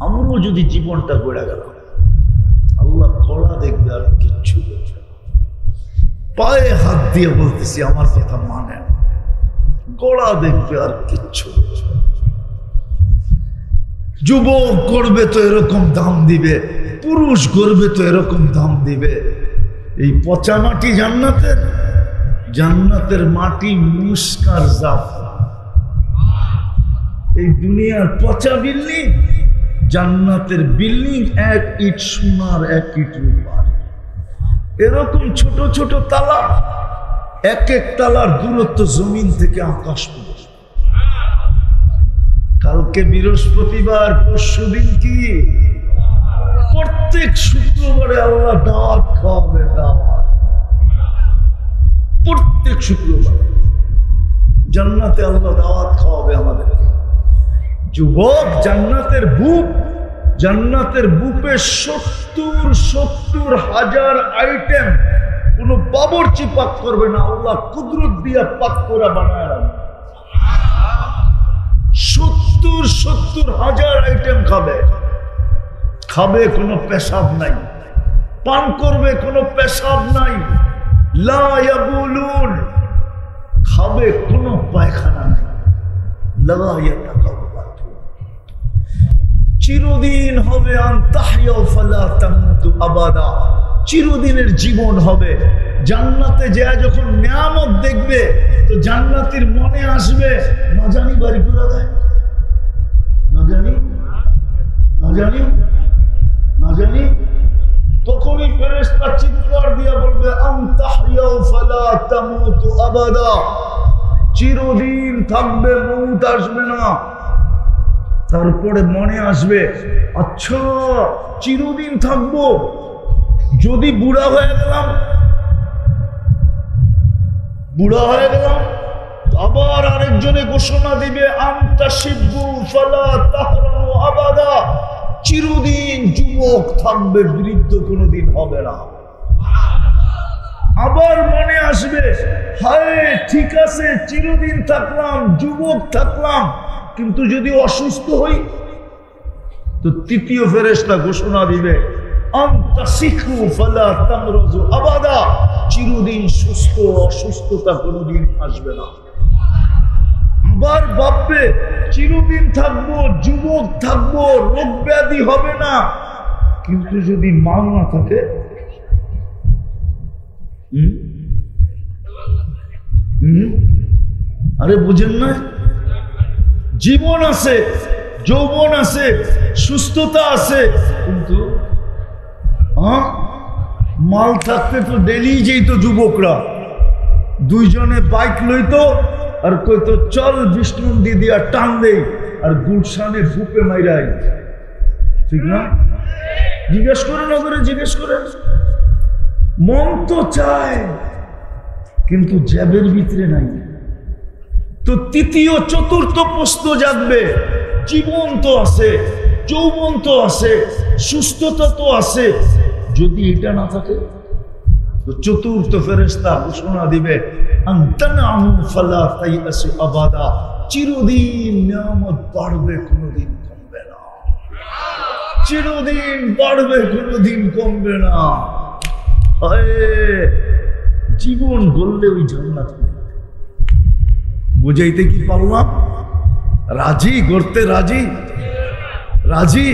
আমরাও যদি জীবনটা গড়ে গেল, আল্লাহ কড়া দেখবে আর কিচ্ছু বলছে না। পায়ে হাত দিয়ে বলতেছি, আমার কথা মানে, গড়া দেখবে আর কিচ্ছু বলছে না। যুবক করবে তো এরকম দাম দিবে, পুরুষ করবে তো এরকম দাম দিবে। এই পচা মাটি জান্নাতের, জান্নাতের মাটি মুস্কার জাফরান। এই দুনিয়ার পচা বিল্ডিং, জান্নাতের বিল্ডিং 1 ইট সোনার 1 ইট রূপার। এরকম ছোট ছোট তালা, 1 তালার দূরত্ব জমিন থেকে আকাশ পর্যন্ত। কালকে বৃহস্পতিবার, পরশুদিন কি? প্রত্যেক শুক্রবারে আল্লাহ দাওয়াত খাওয়াবে, দাওয়াত। প্রত্যেক শুক্রবারে জান্নাতে আল্লাহ দাওয়াত খাওয়াবে আমাদেরকে। যুবক, জান্নাতের বুক, জান্নাতের বুকে 70 হাজার আইটেম। কোনো বাবুর্চি পাক করবে না, আল্লাহ কুদরত দিয়া পাক করে বানায় রাখবে। 70 হাজার আইটেম খাবে। খাবে, কোনো পেশাব নাই। পান করবে, কোনো পেশাব নাই। লা ইয়াবুলুন, খাবে, কোনো পায়খানা নাই। লা ইয়াতাকাব্বাতুন, চিরদিন হবে। আন তাহইয়া ফালা তামুতু আবাদা, চিরদিনের জীবন হবে। জান্নাতে যায় যখন নিয়ামত দেখবে, তো জান্নাতীর মনে আসবে, না জানি বাড়ি ঘুরা দেয়, না জানি, না জানি, না জানি। তো তখনই ফেরেশতা চিৎকার দিয়া বলবে আনতাহইয়াউ ফালা তামুতু আবাদা, চিরদিন থাকবে, মউত আসবে না। তারপরে মনে আসবে, আচ্ছা চিরদিন থাকবো, যদি বুড়া হয়ে গেলাম, আবার আরেকজনে ঘোষণা দিবে আনতাশিবু ফালা তাহরামু আবাদা, চিরদিন যুবক থাকবে, বৃদ্ধ কোনোদিন হবে না। আবার মনে আসবে, হায় ঠিক আছে চিরদিন থাকলাম, যুবক থাকলাম, কিন্তু যদি অসুস্থ হই, তো তৃতীয় ফেরেশতা ঘোষণা দিবে আনতাসিকু ফালা তামরাজু আবাদা, চিরদিন সুস্থ, অসুস্থতা কোনোদিন আসবে না। আবার ভাববে চিরদিন থাকবো, যুবক থাকবো, রোগ ব্যাধি হবে না, কিন্তু যদি মাল না থাকে, আরে বুঝেন না, জীবন আছে, যৌবন আছে, সুস্থতা আছে, কিন্তু মাল থাকতে তো ডেলি যেত যুবকরা, দুইজনে বাইক লইতো আর কইতো চল বিষ্ণুন্দি দিয়া টান দেই, আর গুলশানে ফুপে মাইরাই, ঠিক না? জিজ্ঞেস করে নগরে, জিজ্ঞেস করে, মন তো চায় কিন্তু জ্যাবের ভিতরে নাই। তো তৃতীয় চতুর্থ প্রশ্ন জাগবে, জীবন তো আছে, যৌবন তো আছে, সুস্থতা তো আছে, যদি এটা না থাকে, তো চতুর্থ ফেরেশতা ঘোষণা দিবে আনতানআমু ফালা তাইয়াসু আবাদা, চিরদিন নিয়ামত বাড়বে, কোনোদিন কমবে না, চিরদিন বাড়বে, কোনোদিন কমবে না। জীবন গড়লে ওই জান্নাত, বুঝাইতে কি পারলাম? রাজি করতে, রাজি, রাজি,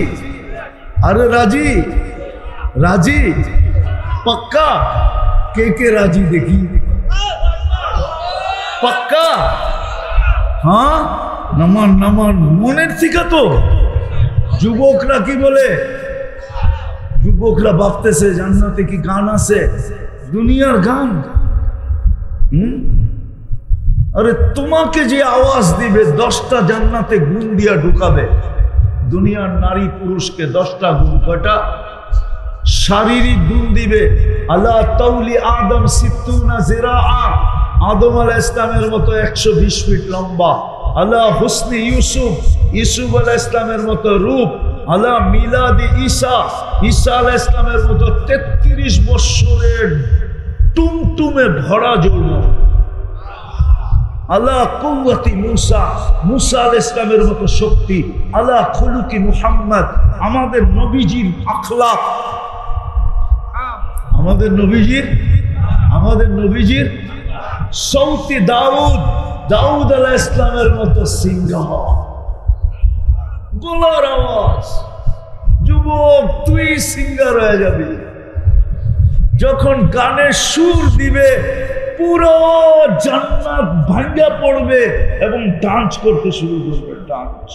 আরে রাজি, রাজি পাক্কা? কে কে রাজি দেখি? পাক্কা? হ্যাঁ, নামান নামান, মনের থেকে তো। যুবকরা কি বলে? যুবকরা ভাবতেছে জান্নাতে কি গান আছে? দুনিয়ার গান। আরে তোমাকে যে আওয়াজ দিবে 10টা জান্নাতে গুণ দিয়া ঢুকাবে। দুনিয়ার নারী পুরুষকে 10টা গুণ, কয়টা? শারীরিক গুণ দিবে। আলা তাউলি আদম সিত্তুনা জিরাআ, আদম আলাইহিস সালামের মতো 120 ফিট লম্বা। আলা হুসনি ইউসুফ, ইউসুফ আলাইহিস সালামের মতো রূপ। আলা মিলাদি ঈসা, ঈসা আলাইহিস সালামের মতো 33 বছরের টুমটুমে ভরা যৌবন। আলা কুওয়াতি মুসা, মুসা আলাইহিস সালামের মতো শক্তি। আলা খুলুকি মুহাম্মদ, আমাদের নবীজির আখলাক, আমাদের নবীজির সৌতি দাউদ, দাউদ আলাইহিস সালামের মতো সিংহ, গলার আওয়াজ। যুবক তুই সিঙ্গার হয়ে যাবি। যখন গানের সুর দিবে পুরো জান্নাত ভাঙ্গা পড়বে এবং ডান্স করতে শুরু করবে, ডান্স।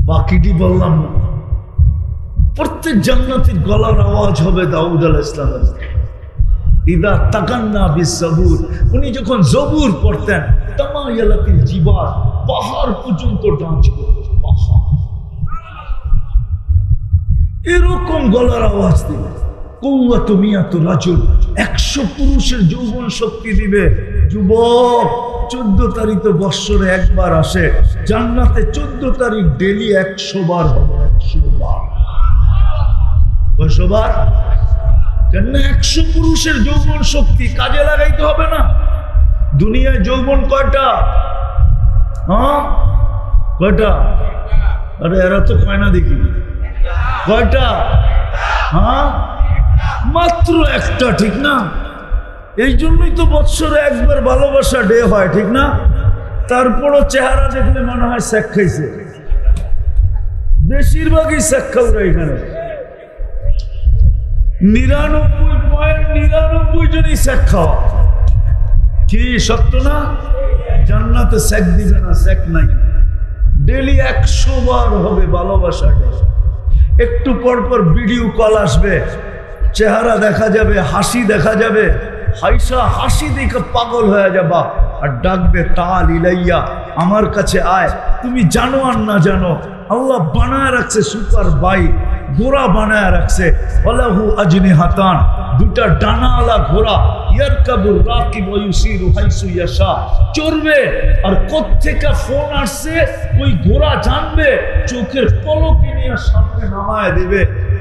বাকিটি বললাম না। প্রত্যেক জান্নাতের গলার আওয়াজ হবে দাউদ আলাইহিস সালামের। ইদা তাকান্না বিসবুর, উনি যখন জবুর পড়তেন, তামায়ালাতিল জিবাল, পাহাড় পর্যন্ত ডান্স করতেন। পাহাড় এরকম গলার আওয়াজ দিবে। কুওয়াতু মিয়াতু রাজুল, 100 পুরুষের যৌবন শক্তি দিবে। যুবক 14 তারিখ তো বৎসরে একবার আসে, জান্নাতে 14 তারিখ ডেলি 100 বার হবে। 100 বার। কয়শো বার? কেন? 100 পুরুষের যৌবন শক্তি কাজে লাগাইতে হবে না? দুনিয়ায় যৌবন কয়টা? হ্যাঁ কয়টা? আরে এরা তো কয় না দেখি। কয়টা? হ্যাঁ মাত্র একটা, ঠিক না? এই জন্যই তো বৎসরে একবার ভালোবাসা ডে হয়, ঠিক না? তারপরও চেহারা দেখলে মনে হয় শেখ খাইছে। বেশিরভাগই শেখ খাওয়া এখানে। 99.99 জনই শেখ খাওয়া। কি সত্য না? জান্নাতে শেখ দিবে না, শেখ নাই। ডেলি 100 বার হবে ভালোবাসা ডে। একটু পর পর ভিডিও কল আসবে, চেহারা দেখা যাবে, হাসি দেখা যাবে, হাইসা হাসি দেখে পাগল হয়ে যাবা, আর ডাকবে তাল ইলাইয়া, আমার কাছে আয়। তুমি জানো আর না জানো, আল্লাহ বানায় রাখছে সুপার বাইক, ঘোড়া বানায় রাখছে, ওয়ালাহু আজনিহাতান, দুটা ডানাওয়ালা ঘোড়া, ইয়ারকাবুর রাকিব ওয়া ইউসিরু হাইসু ইয়াশা, চড়বে। আর কোত্থেকে ফোন আসছে ওই ঘোড়া জানবে, চোখের পলকে নিয়ে সামনে নামায় দেবে,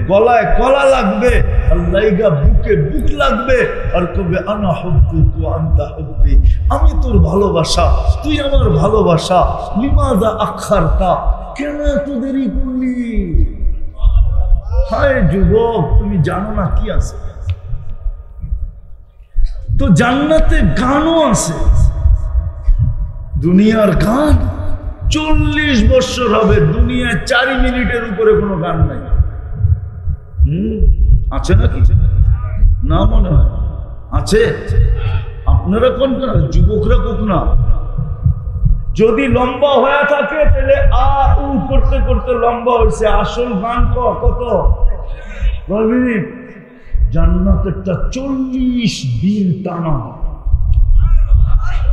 গলায় গলা লাগবে, আর লাইগা বুকে বুক লাগবে, আর কবে আনা হুব্বুক ওয়া আনতা হুব্বি, আমি তোর ভালোবাসা, তুই আমার ভালোবাসা, লিমাযা আখারতা, কেন এত দেরি করলি? হায় যুবক, তুমি জানো না কি আছে? তো জান্নাতে গানও আছে, দুনিয়ার গান 40 বছর হবে, দুনিয়ায় 4 মিনিটের উপরে কোনো গান নাই। আছে নাকি? না মনে হয় আছে। আপনারা কোন যুবকরা কোক না, যদি লম্বা হয়ে থাকে তাহলে আ উ করতে করতে লম্বা হয়েছে। আসল গান কত? জান্নাতেরটা 40 দিন টানা,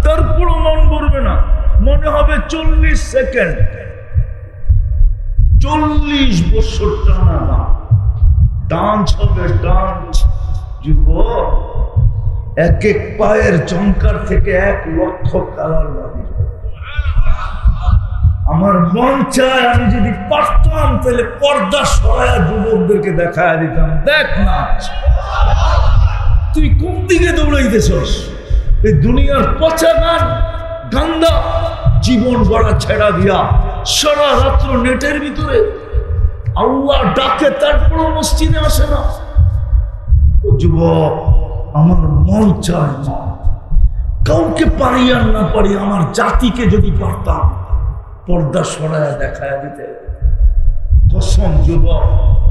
তারপরও মন ভরবে না, মনে হবে 40 সেকেন্ড। 40 বছর টানা গান, ডান্স হবে, ডান্স। যুবক, এক এক পায়ের চমকার থেকে 1 লক্ষ কালার লাগে। আমার মন চায় আমি যদি পারতাম তাহলে পর্দা সরায়া যুবকদেরকে দেখায় দিতাম, দেখ না তুই কোন দিকে দৌড়াইতেছস? এই দুনিয়ার পচা গান, গান্দা জীবন গড়া ছেড়া দিয়া সারা রাত্র নেটের ভিতরে, আল্লাহ ডাকে তারপর মসজিদে আসে না। যুবক, আমার মন চায় না, কাউকে পারি আর না পারি, আমার জাতিকে যদি পারতাম পর্দা সরায়া দেখায় দিতে। কসম যুবক,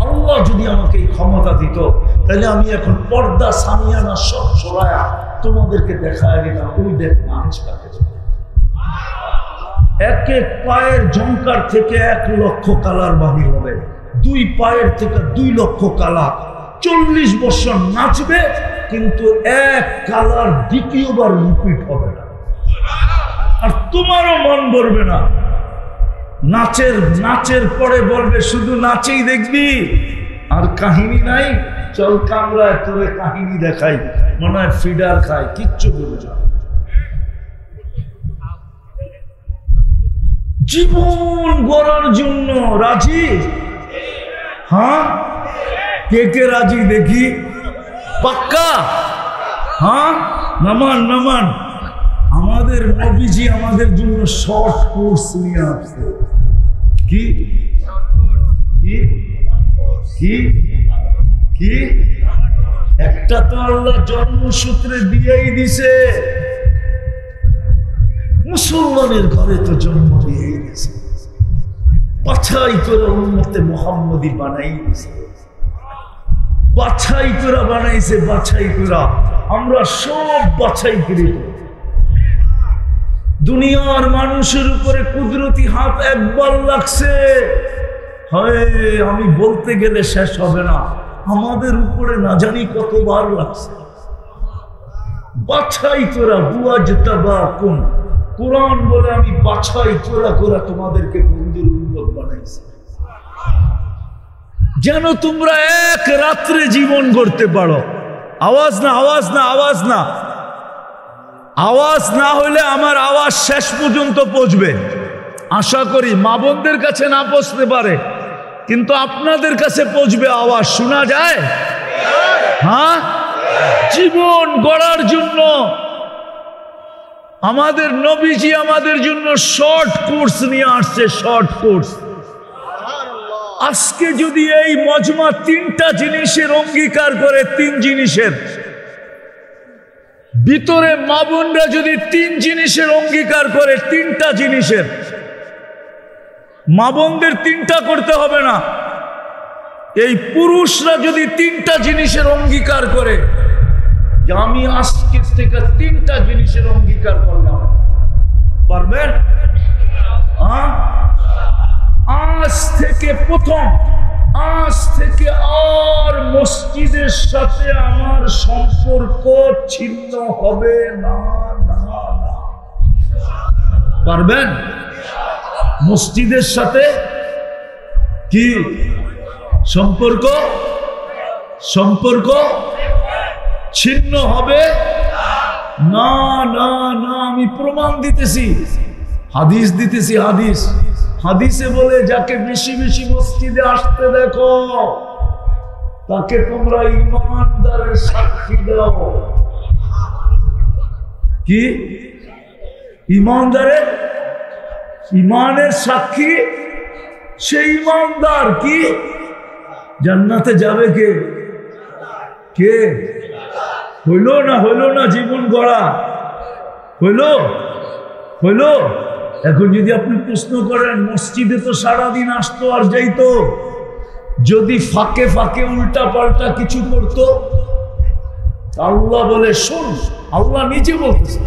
আল্লাহ যদি আমাকে এই ক্ষমতা দিত তাহলে আমি এখন পর্দা সামিয়ানা সব সরায়া তোমাদেরকে দেখায় দিতাম। ওই দেখ নাচ কাকে, এক এক পায়ের ঝংকার থেকে 1 লক্ষ কালার বাহির হবে, 2 পায়ের থেকে 2 লক্ষ কালার। 40 বছর নাচবে, কিন্তু 1 কালার দ্বিতীয়বার রিপিট হবে না, আর তোমারও মন ভরবে না। নাচের পরে বলবে শুধু নাচেই দেখবি, আর কাহিনী নাই। চল কামরায় তোরে কাহিনী দেখাই, মনে হয় ফিডার খায়, কিচ্ছু বলবে না। জীবন গড়ার জন্য রাজি? হ্যাঁ, কে কে রাজি দেখি? পাক্কা? হ্যাঁ, নামান নামান। আমাদের নবীজি আমাদের জন্য শর্ট কোর্স নিয়ে আসছে। কি কি কি কি? একটা তো আল্লাহ জন্মসূত্রে দিয়েই দিছে, মুসলমানের ঘরে তো জন্ম দিয়েই দিছে, বাছাই করে উম্মতে মুহাম্মদী বানাই দিছে, বাছাই করে বানাইছে, বাছাই করে। আমরা সব বাছাই করি। দুনিয়ার মানুষের উপরে কুদরতি হাত একবার লাগছে, হয় আমি বলতে গেলে শেষ হবে না। আমাদের উপরে না জানি কতবার লাগছে। বাছাই তোরা বুয়া যেটা বা কোন কোরআন বলে আমি বাছাই তোরা করে তোমাদেরকে বন্ধুর উম্মত বানাইছি, যেন তোমরা এক রাত্রে জীবন করতে পারো। আওয়াজ না, আওয়াজ না, আওয়াজ না, আওয়াজ না হলে আমার আওয়াজ শেষ পর্যন্ত পৌঁছবে। আশা করি মা বোনদের কাছে না পৌঁছতে পারে, কিন্তু আপনাদের কাছে পৌঁছবে। আওয়াজ শোনা যায়? হ্যাঁ, জীবন গড়ার জন্য আমাদের নবীজি আমাদের জন্য শর্ট কোর্স নিয়ে আসছে, শর্ট কোর্স। আজকে যদি এই মজমা 3টা জিনিসের অঙ্গীকার করে, 3 জিনিসের ভিতরে মা বোনরা যদি 3 জিনিসের অঙ্গীকার করে, 3টা জিনিসের, মা বোনদের 3টা করতে হবে না, এই পুরুষরা যদি 3টা জিনিসের অঙ্গীকার করে যে আমি আজকে থেকে 3টা জিনিসের অঙ্গীকার করলাম, পারবেন? আজ থেকে প্রথম আজ থেকে আর মসজিদের সাথে আমার সম্পর্ক ছিন্ন হবে না। পারবেন? মসজিদের সাথে কি সম্পর্ক ছিন্ন হবে না। না না, আমি প্রমাণ দিতেছি, হাদিস দিতেছি। হাদিসে বলে যাকে বেশি বেশি মসজিদে আসতে দেখো তাকে তোমরা ঈমানদারের সাক্ষী দাও। কি ঈমানদারের? ঈমানের সাক্ষী সেই ঈমানদার কি জান্নাতে যাবে? কে হইল না জীবন গড়া হইল। এখন যদি আপনি প্রশ্ন করেন মসজিদে তো সারাদিন আসতো আর যাইতো, যদি ফাঁকে ফাঁকে উল্টা পাল্টা কিছু করতো, আল্লাহ বলে শোন, আল্লাহ নিজে বলতেছে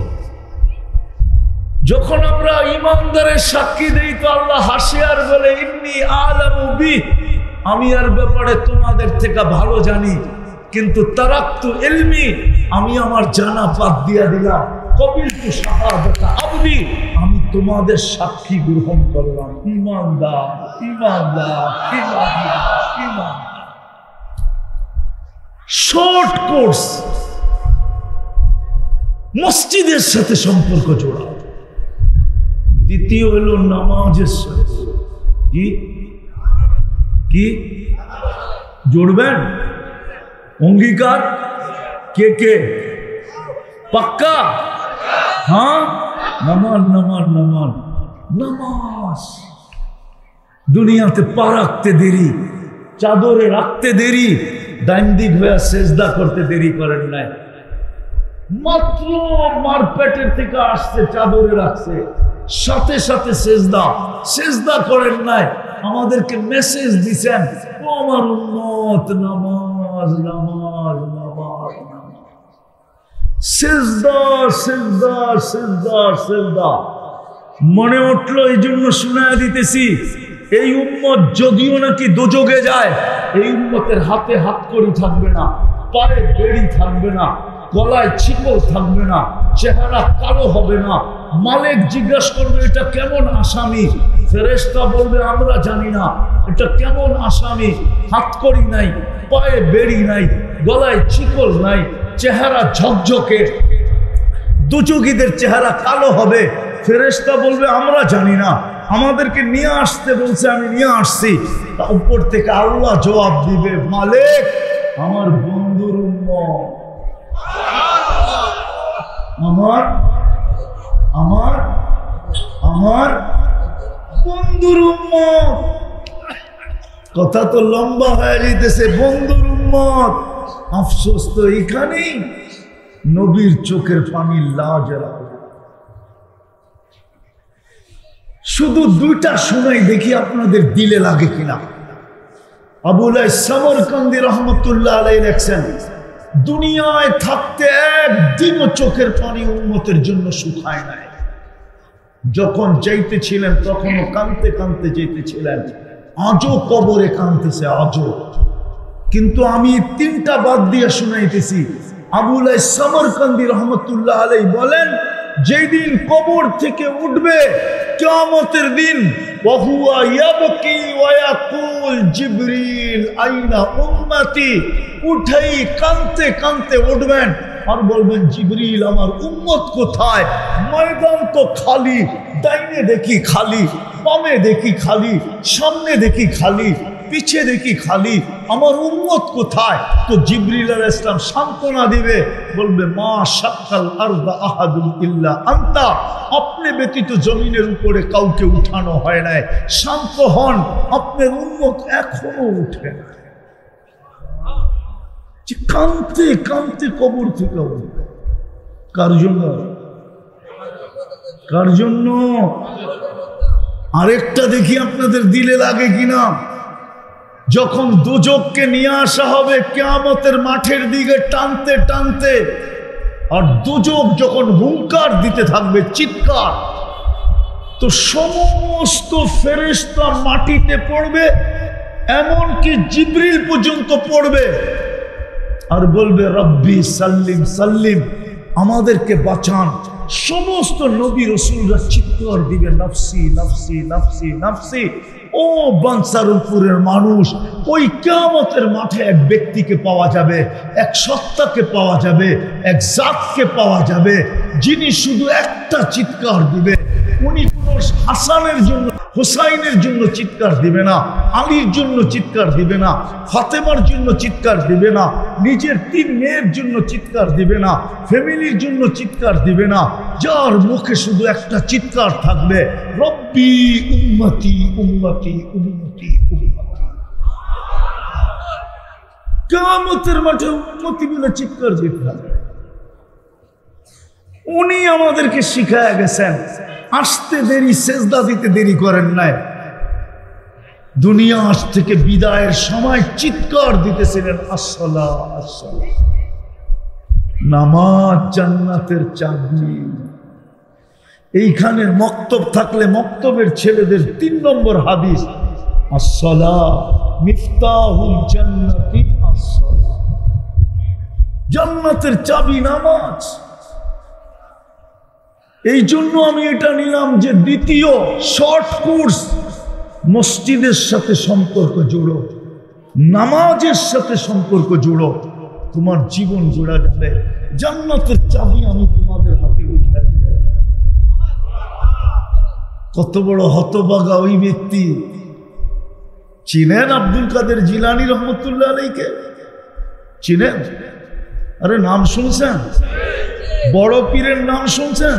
যখন আমরা ঈমানদারের সাক্ষী দেই তো আল্লাহ হাসে আর বলে ইন্নী আলামু বি, আমি আর ব্যাপারে তোমাদের থেকে ভালো জানি, কিন্তু তারাক্তু ইলমি, আমি আমার জানা বাদ দিয়া দিলাম। কবিলতু শাহাদাতা আবদি, আমি তোমাদের সাক্ষী গ্রহণ করলাম। ঈমানদার শর্ট কোর্স মসজিদের সাথে সম্পর্ক জোড়া। দ্বিতীয় হলো নামাজের সাথে। কি জুড়বেন? অঙ্গীকার কে পাক্কা? হ্যাঁ, নামাজ। দুনিয়াতে পা রাখতে দেরি, চাদরে রাখতে দেরি, ডাইন দিক হয়ে সেজদা করতে দেরি করেন নাই। মাত্র মারপেটের থেকে আসছে, চাদরে রাখছে, সাথে সাথে সেজদা করেন নাই। আমাদেরকে মেসেজ দিছেন, ও আমার উম্মত, নামাজ। সেজদা মনে উঠলো, এই জন্য শুনায়া দিতেছি। এই উম্মত যদিও নাকি দোজগে যায়, এই উম্মতের হাতে হাতকড়ি থাকবে না, পায়ে বেড়ি থাকবে না, গলায় ছিকল থাকবে না, চেহারা কালো হবে না। মালিক জিজ্ঞাসা করবে এটা কেমন আসামি? ফেরেশতা বলবে আমরা জানি না এটা কেমন আসামি। হাতকড়ি নাই, পায়ে বেড়ি নাই, গলায় ছিকল নাই, চেহারা ঝকঝকে, দুচুকিদের চেহারা কালো হবে। ফেরেশতা বলবে আমরা জানি না, আমাদেরকে নিয়ে আসতে বলছে, আমি নিয়ে আসছি। উপর থেকে আল্লাহ জবাব দিবে, মালিক আমার বন্ধুর উম্মত, আমার বন্ধুর উম্মত। কথা তো লম্বা হয়ে যেতেছে। বন্ধুর উম্মত, আফসোস তো এখানেই, নবীর চোখের পানি লাজবাব। শুধু দুইটা শুনাই, দেখি আপনাদের দিলে লাগে কিনা। আবুল সামরকান্দি রহমতুল্লাহ আলাইহি লেখছেন, দুনিয়ায় থাকতে একদিনও চোখের পানি উম্মতের জন্য শুকায় নাই। যখন যাইতেছিলেন তখনও কাঁদতে কাঁদতে যেতেছিলেন, আজও কবরে কাঁদতেছে আজও। কিন্তু আমি তিনটা বাদ দিয়ে শুনাইতেছি। আবুল সামরকান্দি রহমতুল্লাহ আলাইহি বলেন, যেই দিন কবর থেকে উঠবে কিয়ামতের দিন, ওয়াহুয়া ইয়াবকি ওয়া ইয়াকুল জিবরিল আইনা উম্মতি, উঠেই কাঁদতে কাঁদতে উঠবেন আর বলবেন জিবরিল আমার উম্মত কোথায়? ময়দান তো খালি, ডাইনে দেখি খালি, বামে দেখি খালি, সামনে দেখি খালি, পিছে দেখি খালি, আমার উম্মত কোথায়? তো জিবরিল আলাইহিস সালাম সান্ত্বনা দিবে, বলবে মা শাক্কাল আরদা আহাদুন ইল্লা আনতা, আপনি ব্যতীত জমিনের উপরে কাউকে উঠানো হয় নাই, শান্ত হন, আপনার উম্মত এখনো উঠে না। কাঁদতে কাঁদতে কবর থেকে উঠবে। কার জন্য? আরেকটা দেখি আপনাদের দিলে লাগে কিনা। যখন দুজককে নিয়ে আসা হবে কিয়ামতের মাঠের দিকে টানতে টানতে, আর দুজক যখন হুঙ্কার দিতে থাকবে, চিৎকার, তো সমস্ত ফেরেশতা মাটিতে পড়বে, এমনকি জিবরিল পর্যন্ত পড়বে আর বলবে রব্বি সাল্লিম সাল্লিম, আমাদেরকে বাঁচান। সমস্ত নবী রাসূলরা চিৎকার দিবে নফসি নফসি নফসি নফসি। ও বানসারপুরের মানুষ, ওই কিয়ামতের মাঠে এক ব্যক্তিকে পাওয়া যাবে, এক সত্তাকে পাওয়া যাবে, এক জাতকে পাওয়া যাবে, যিনি শুধু একটা চিৎকার দিবে। উনি কোন হাসানের জন্য হুসাইনের জন্য চিৎকার দিবে না, আলীর জন্য চিৎকার দিবে না, ফাতেমার জন্য চিৎকার দিবে না, নিজের 3 মেয়ের জন্য চিৎকার দিবে না, ফ্যামিলির জন্য চিৎকার দিবে না। যার মুখে শুধু একটা চিৎকার থাকবে, রব্বি উম্মতি উম্মতি উম্মতি উম্মতি। কিয়ামতের মাঠে উম্মতি বলে চিৎকার দিতে হবে। উনি আমাদেরকে শিখায় গেছেন, আসতে দেরি, সেজদা দিতে দেরি করেন নাই। দুনিয়া আজ থেকে বিদায়ের সময় চিৎকার দিতেছিলেন আসসালাহ আসসালাহ। নামাজ জান্নাতের চাবি। এইখানে মক্তব থাকলে মক্তবের ছেলেদের 3 নম্বর হাদিস, আসসালাহ মিফতাহুল জান্নাতি আসসালাহ। জান্নাতের চাবি নামাজ। এই জন্য আমি এটা নিলাম যে দ্বিতীয় শর্ট কোর্স, মসজিদের সাথে সম্পর্ক জোড়ো, নামাজের সাথে সম্পর্ক জোড়ো, তোমার জীবন জোড়া যাবে। জান্নাতের চাবি আমি তোমাদের হাতে উঠে দিই। কত বড় হতভাগা ওই ব্যক্তি। চিনেন আব্দুল কাদের জিলানী রহমতুল্লাহ আলাইকে? চিনেন? আরে নাম শুনছেন? বড় পীরের নাম শুনছেন?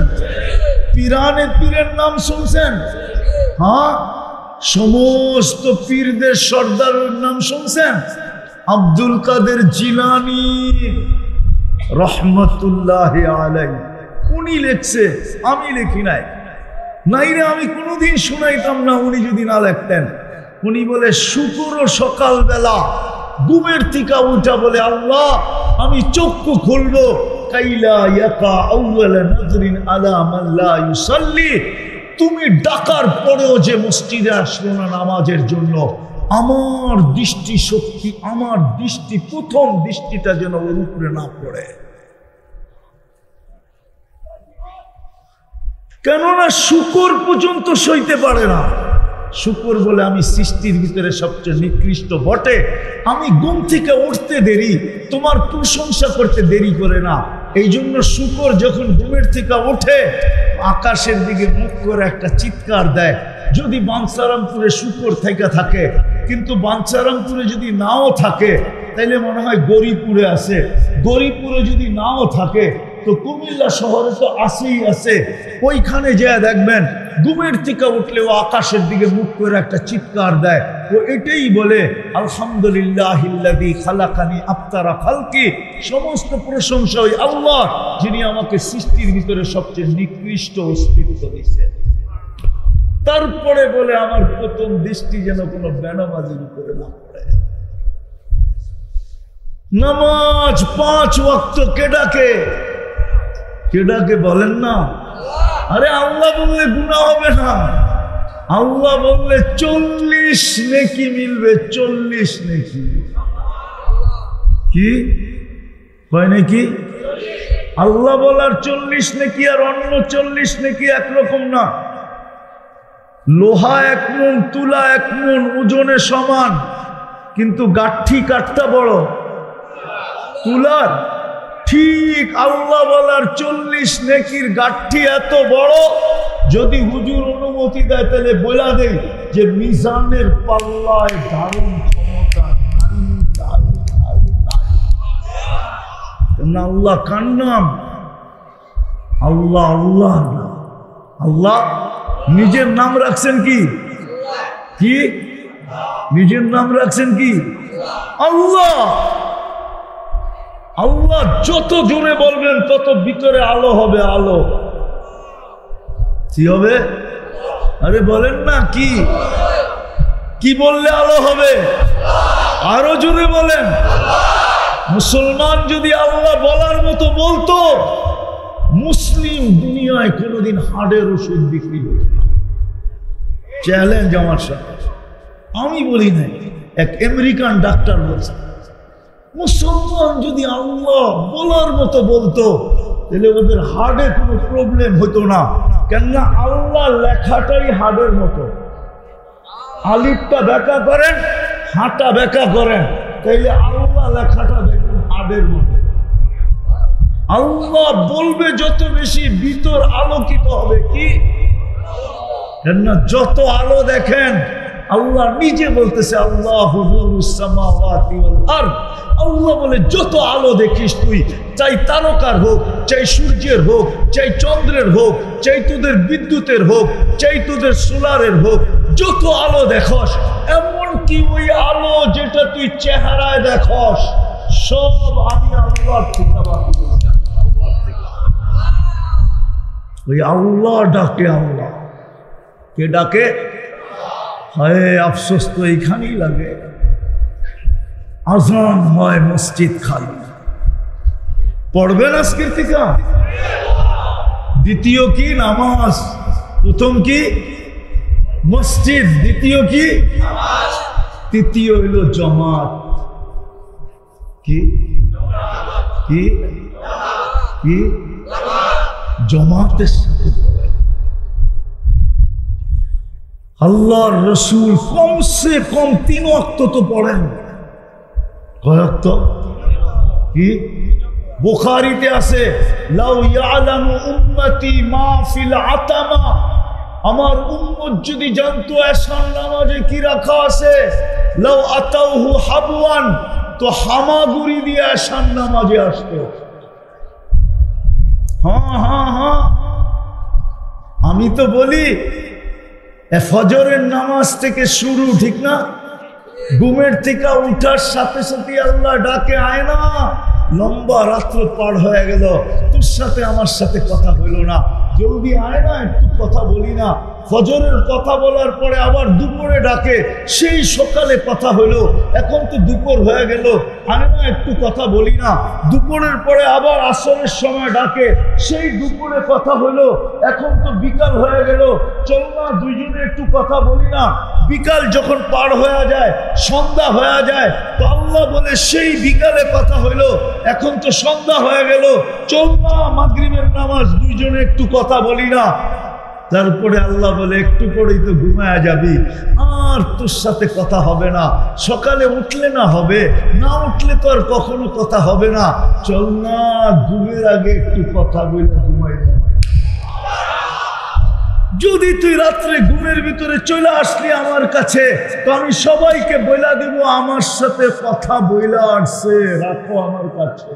পীরানে পীরের নাম শুনছেন? হ্যাঁ, সমস্ত পীরদের সর্দারের নাম শুনছেন? আব্দুল কাদের জিলানী রহমতুল্লাহ আলাইহি। উনি লেখছে, আমি লিখি নাই। নাইরে আমি কোনোদিন শুনাইতাম না উনি যদি না লিখতেন। উনি বলে শুক্র সকালবেলা ঘুমের থেকে উঠা বলে, আল্লাহ আমি চক্ষু খুলবো, কাইলা ইয়াকা আউয়াল নাজরিন আলা মান লা ইউসাল্লি। তুমি ডাকার পরেও যে মসজিদে আসলো না নামাজের জন্য, আমার দৃষ্টি শক্তি, আমার দৃষ্টি, প্রথম দৃষ্টিটা যেন ওর উপরে না পড়ে। কেননা শুকর পর্যন্ত সইতে পারে না। শুকর বলে আমি সৃষ্টির ভিতরে সবচেয়ে নিকৃষ্ট বটে, আমি ঘুম থেকে উঠতে দেরি, তোমার প্রশংসা করতে দেরি করে না। এই জন্য শুকর যখন ঘুমের থেকে ওঠে আকাশের দিকে মুখ করে একটা চিৎকার দেয়। যদি বাঞ্ছারামপুরে শুকর থেকে থাকে, কিন্তু বাঞ্ছারামপুরে যদি নাও থাকে তাইলে মনে হয় গরিপুরে আছে, গরিপুরে যদি নাও থাকে তো কুমিল্লা শহরে তো আসেই আছে। ওইখানে যা দেখবেন ঘুমের থেকে উঠলেও আকাশের দিকে মুখ করে একটা চিৎকার দেয়। ও এটাই বলে আলহামদুলিল্লাহিল্লাযী খালাকানি আফতারা খালকি। সমস্ত প্রশংসা ওই আল্লাহ যিনি আমাকে সৃষ্টির ভিতরে সবচেয়ে নিকৃষ্ট অস্তিত্ব দিয়েছেন। তারপরে বলে আমার প্রথম দৃষ্টি যেন কোনো বেনামাজির উপরে না পড়ে। নামাজ 5 ওয়াক্ত কে ডাকে? কে ডাকে বলেন না? আরে আল্লাহ বললে গুনাহ হবে না। আল্লাহ বললে 40 নেকি মিলবে, 40 নেকি। কি হয় নাকি? আল্লাহ বলার 40 নেকি আর অন্য 40 নেকি একরকম না। লোহা 1 মণ, তুলা 1 মণ ওজনে সমান, কিন্তু গাঠি কাঠটা বড় তুলার। ঠিক আল্লাহ বলার 40 নেকির গাঠি এত বড়, যদি হুজুর অনুমতি দেয় তাহলে বলা দেয় যে মিজানের পাল্লায় দারুণ ক্ষমতা নাই। আল্লাহ কার নাম? আল্লাহ। আল্লাহ না, আল্লাহ নিজের নাম রাখছেন কি? কি নিজের নাম রাখছেন কি? আল্লাহ। আল্লাহ যত জোরে বলবেন তত ভিতরে আলো হবে। আলো কি হবে? আরে বলেন না, কি কি বললে আলো হবে? আরো জোরে বলেন। মুসলমান যদি আল্লাহ বলার মতো বলতো, মুসলিম দুনিয়ায় কোনোদিন হাড়ের ওষুধ বিক্রি হতো না। চ্যালেঞ্জ আমার সাথে, আমি বলি নাই। এক আমেরিকান ডাক্তার বলছে, মুসলমান যদি আল্লাহ বলার মতো বলতো তাহলে ওদের হার্টে কোনো প্রবলেম হতো না, কেননা আল্লাহ লেখাটাই হার্টের মতো। আলিফটা ব্যাখ্যা করেন, হাঁটা ব্যাখ্যা করেন, তাইলে আল্লাহ লেখাটা দেখবেন হার্টের মতো। আল্লাহ বলবে যত বেশি ভিতর আলোকিত হবে, কি কেননা যত আলো দেখেন, আল্লাহ নিজে বলতেছে আল্লাহু নূরুস সামাওয়াতি ওয়াল আরদ। আল্লাহ বলে যত আলো দেখিস তুই, চাই তারকার হোক, চাই সূর্যের হোক, চাই চন্দ্রের হোক, চাই তোদের বিদ্যুতের হোক, চাই তোদের সোলারের হোক, যত আলো দেখস, এমনকি ওই আলো যেটা তুই চেহারায় দেখস, সব আমি আল্লাহর থেকে বাকি। ওই আল্লাহ ডাকে, আল্লাহ কে ডাকে? হায় আফসোস তো এইখানেই লাগে, আজান হয় মসজিদ খালি। পড়বেন আজকের থেকে? দ্বিতীয় কি? নামাজ। প্রথম কি? মসজিদ। দ্বিতীয় কি? তৃতীয় হইল জামাত। কি কি কি? জামাতের সাথে আল্লাহর রসুল কমসে কম 3 ওয়াক্ত তো পড়েন। কয় ওয়াক্ত? কি? বুখারীতে আছে, লাউ ইয়ালামু উম্মতি মা ফিল আতামা, আমার উম্মত যদি জানতো এশার নামাজে কি রাখা আছে, লাউ আতাউহু হাবওয়ান, তো হামাগুড়ি দিয়ে এশার নামাজে আসতো। হ্যাঁ হ্যাঁ হ্যাঁ, আমি তো বলি ফজরের নামাজ থেকে শুরু, ঠিক না? ঘুমের থেকে উঠার সাথে সাথে আল্লাহ ডাকে, আয় না, লম্বা রাত্র পার হয়ে গেল, তোর সাথে আমার সাথে কথা হইল না, জলদি আয় না, একটু কথা বলি না। ফজরের কথা বলার পরে আবার দুপুরে ডাকে, সেই সকালে কথা হইল, এখন তো দুপুর হয়ে গেল, আয় না একটু কথা বলি না। দুপুরের পরে আবার আসরের সময় ডাকে, সেই দুপুরে কথা হইলো, এখন তো বিকাল হয়ে গেল, চল না দুইজনে একটু কথা বলি না। বিকাল যখন পার হয়ে যায়, সন্ধ্যা হয়ে যায়, তো আল্লাহ বলে সেই বিকালে কথা হইলো, এখন তো সন্ধ্যা হয়ে গেল, চল না মাগরিবের নামাজ দুইজনে একটু কথা বলি না। তারপরে আল্লাহ বলে একটু পরেই তো ঘুমায়া যাবি, আর তোর সাথে কথা হবে না, সকালে উঠলে না হবে, না উঠলে তো আর কখনো কথা হবে না, চল না ঘুমের আগে একটু কথা বলে ঘুমাই না। যদি তুই রাত্রে ঘুমের ভিতরে চলে আসলি আমার কাছে, তো আমি সবাইকে বইলা দেব আমার সাথে কথা বইলা আসছে, রাখো আমার কাছে,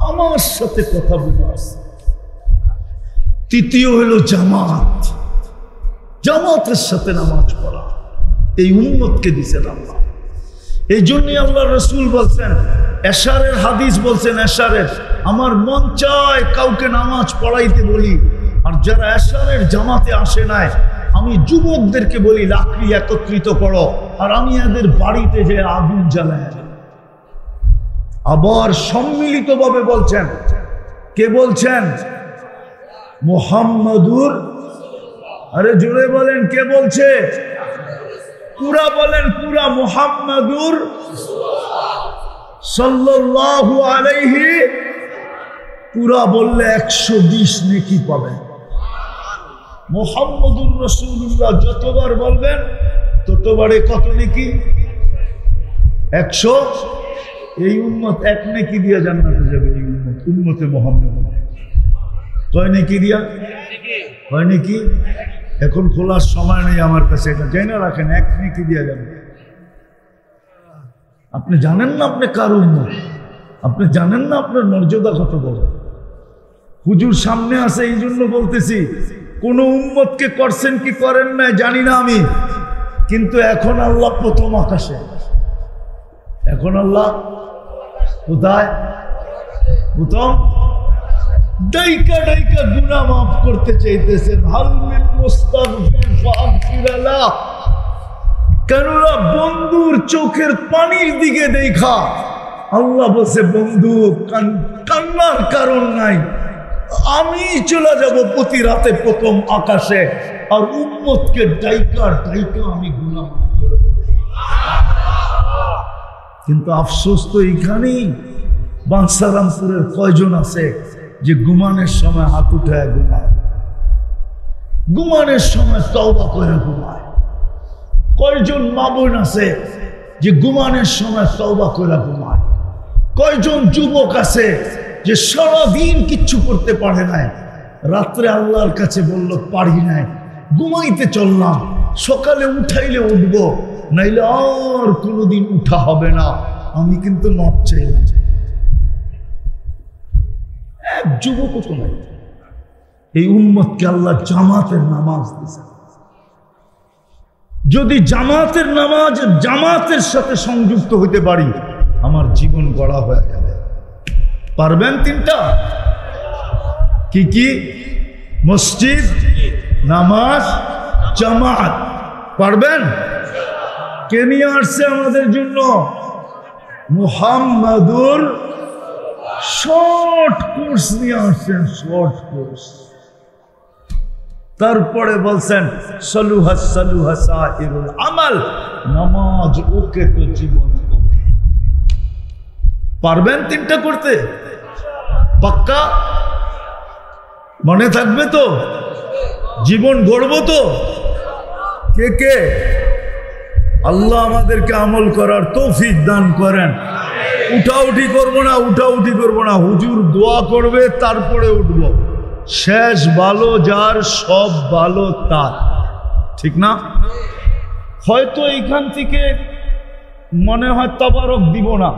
আমার সাথে কথা বইলা আসছে। তৃতীয় হলো জামাত, জামাতের সাথে নামাজ পড়া, এই উম্মতকে দিছেন আল্লাহ। এই জন্যই আল্লাহ রসুল বলছেন, এশারের হাদিস বলছেন, এশারের আমার মন চায় কাউকে নামাজ পড়াইতে বলি, আর যারা এশারের জামাতে আসে নাই, আমি যুবকদেরকে বলি লাকড়ি একত্রিত করো, আর আমি এদের বাড়িতে যে আগুন জ্বালায়। আবার সম্মিলিতভাবে বলছেন, কে বলছেন? মুহাম্মাদুর, আরে জোরে বলেন, কে বলছে? পুরা বলেন, পুরা মুহাম্মাদুর সাল্লাল্লাহু আলাইহি, পুরা বললে 120 নেকি পাবেন। মুহাম্মাদুর রাসূলুল্লাহ যতবার বলবেন ততবারে কত নেকি? 100। এই উম্মত 1 নেকি দিয়ে জান্নাতে যাবে। এই উম্মত, উম্মতে মুহাম্মদ কয় নেকি দিয়া? কয় নেকি? এখন খোলার সময় নেই আমার কাছে, এটা জেনে রাখেন, 1 নেকি দিয়া যাবে। আপনি জানেন না আপনি কার উম্মত, আপনি জানেন না আপনার মর্যাদা কত বড়। হুজুর সামনে আছে এই জন্য বলতেছি, কোন উম্মতকে করছেন কি করেন না জানি না আমি, কিন্তু এখন আল্লাহ প্রথম আকাশে। এখন আল্লাহ কোথায়? প্রথম। ডাইকা ডাইকা গুনাহ মাফ করতে চাইতেছেন, হাল মিন মুস্তাগফির ফাগফির লাহ। কেননা বন্ধুর চোখের পানির দিকে দেখা আল্লাহ বলছে, বন্ধু কান্নার কারণ নাই, আমি চলে যাব প্রতি রাতে প্রথম আকাশে, আর উম্মতকে ডাইকা ডাইকা আমি গুনাহ মাফ করে কিন্তু আফসোস তো এইখানেই, বাঞ্ছারামপুরের কয়জন আছে যে ঘুমানোর সময় হাত উঠায় ঘুমায়, ঘুমানোর সময় তওবা করে ঘুমায়? কয়জন মা বোন আছে যে ঘুমানোর সময় তওবা করে ঘুমায়? কয়জন যুবক আছে যে সারাদিন কিচ্ছু করতে পারে নাই, রাত্রে আল্লাহর কাছে বলল পারি নাই, ঘুমাইতে চললাম, সকালে উঠাইলে উঠবো, নাইলে আর কোনোদিন উঠা হবে না, আমি কিন্তু মাপ চাইলাম। এক যুবকও তো নাই। এই উম্মতকে আল্লাহ জামাতের নামাজ দিয়েছে। যদি জামাতের নামাজ জামাতের সাথে সংযুক্ত হতে পারি, আমার জীবন গড়া হয়ে যাবে। পারবেন তিনটা? কি কি? মসজিদ, নামাজ, জামাত। পারবেন? কে নিয়ে আসছে আমাদের জন্য? মুহাম্মাদুর শর্ট কোর্স নিয়ে আসছেন, শর্ট কোর্স। তারপরে বলছেন সালুহা সালুহা সাইরুল আমাল, নামাজ ওকে তো জীবন ওকে। পারবেন তিনটা করতে? পাক্কা? মনে থাকবে তো? জীবন গড়ব তো? কে কে? আল্লাহ আমাদেরকে আমল করার তৌফিক দান করেন। উঠাউঠি করবো না, উঠাউঠি করবো না, হুজুর দোয়া করবে তারপরে উঠব। শেষ ভালো যার, সব ভালো তার, ঠিক না? হয়তো এইখান থেকে মনে হয় তাবারক দিব না,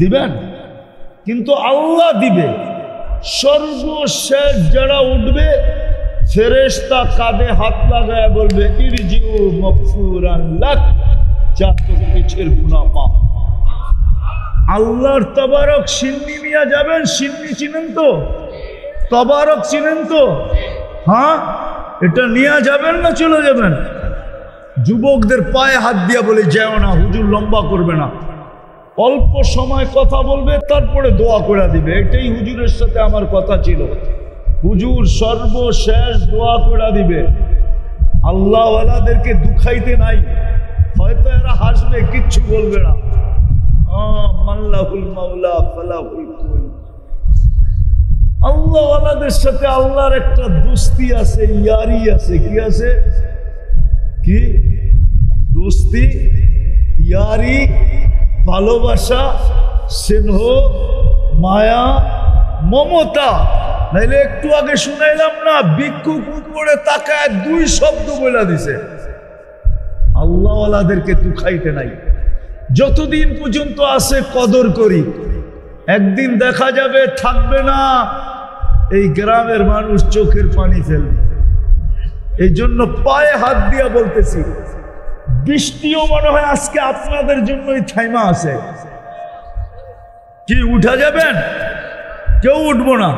দিবেন, কিন্তু আল্লাহ দিবে। সর্বশেষ যারা উঠবে, ফেরেশতা কাঁধে হাত লাগায় বলবে ইরজিউ মাগফুরান লাক, যা তোর পিছের গুনাহ মাফ। আল্লাহর তাবারক সিন্নি নিয়ে যাবেন। সিন্নি চিনেন তো? তাবারক চিনেন তো? হ্যাঁ, এটা নিয়ে যাবেন না চলে যাবেন? যুবকদের পায়ে হাত দিয়া বলে যাও না, হুজুর লম্বা করবে না, অল্প সময় কথা বলবে, তারপরে দোয়া করে দিবে। এটাই হুজুরের সাথে আমার কথা ছিল। হুজুর সর্বশেষ দোয়া করে দিবে। আল্লাহওয়ালাদেরকে দুখাইতে নাই, হয়তো এরা হাসবে, কিচ্ছু বলবে না। মাল্লাহুল মাওলা ফালাহুল কুল। আল্লাহওয়ালাদের সাথে আল্লাহর একটা দোস্তি আছে, ইয়ারি আছে। কি আছে? কি দোস্তি, ইয়ারি, ভালোবাসা, স্নেহ, মায়া, মমতা। নাইলে একটু আগে শুনাইলাম না, ভিক্ষুক উপরে তাকায় দুই শব্দ বলে দিছে। আল্লাহওয়ালাদেরকে দুখাইতে নাই। যতদিন পর্যন্ত আছে কদর করি, একদিন দেখা যাবে থাকবে না, এই গ্রামের মানুষ চোখের পানি ফেলবে। এই জন্য পায়ে হাত দিয়া বলতেছি, বৃষ্টিও মনে হয় আজকে আপনাদের জন্যই থাইমা আছে। কি উঠা যাবেন? কেউ উঠবো না।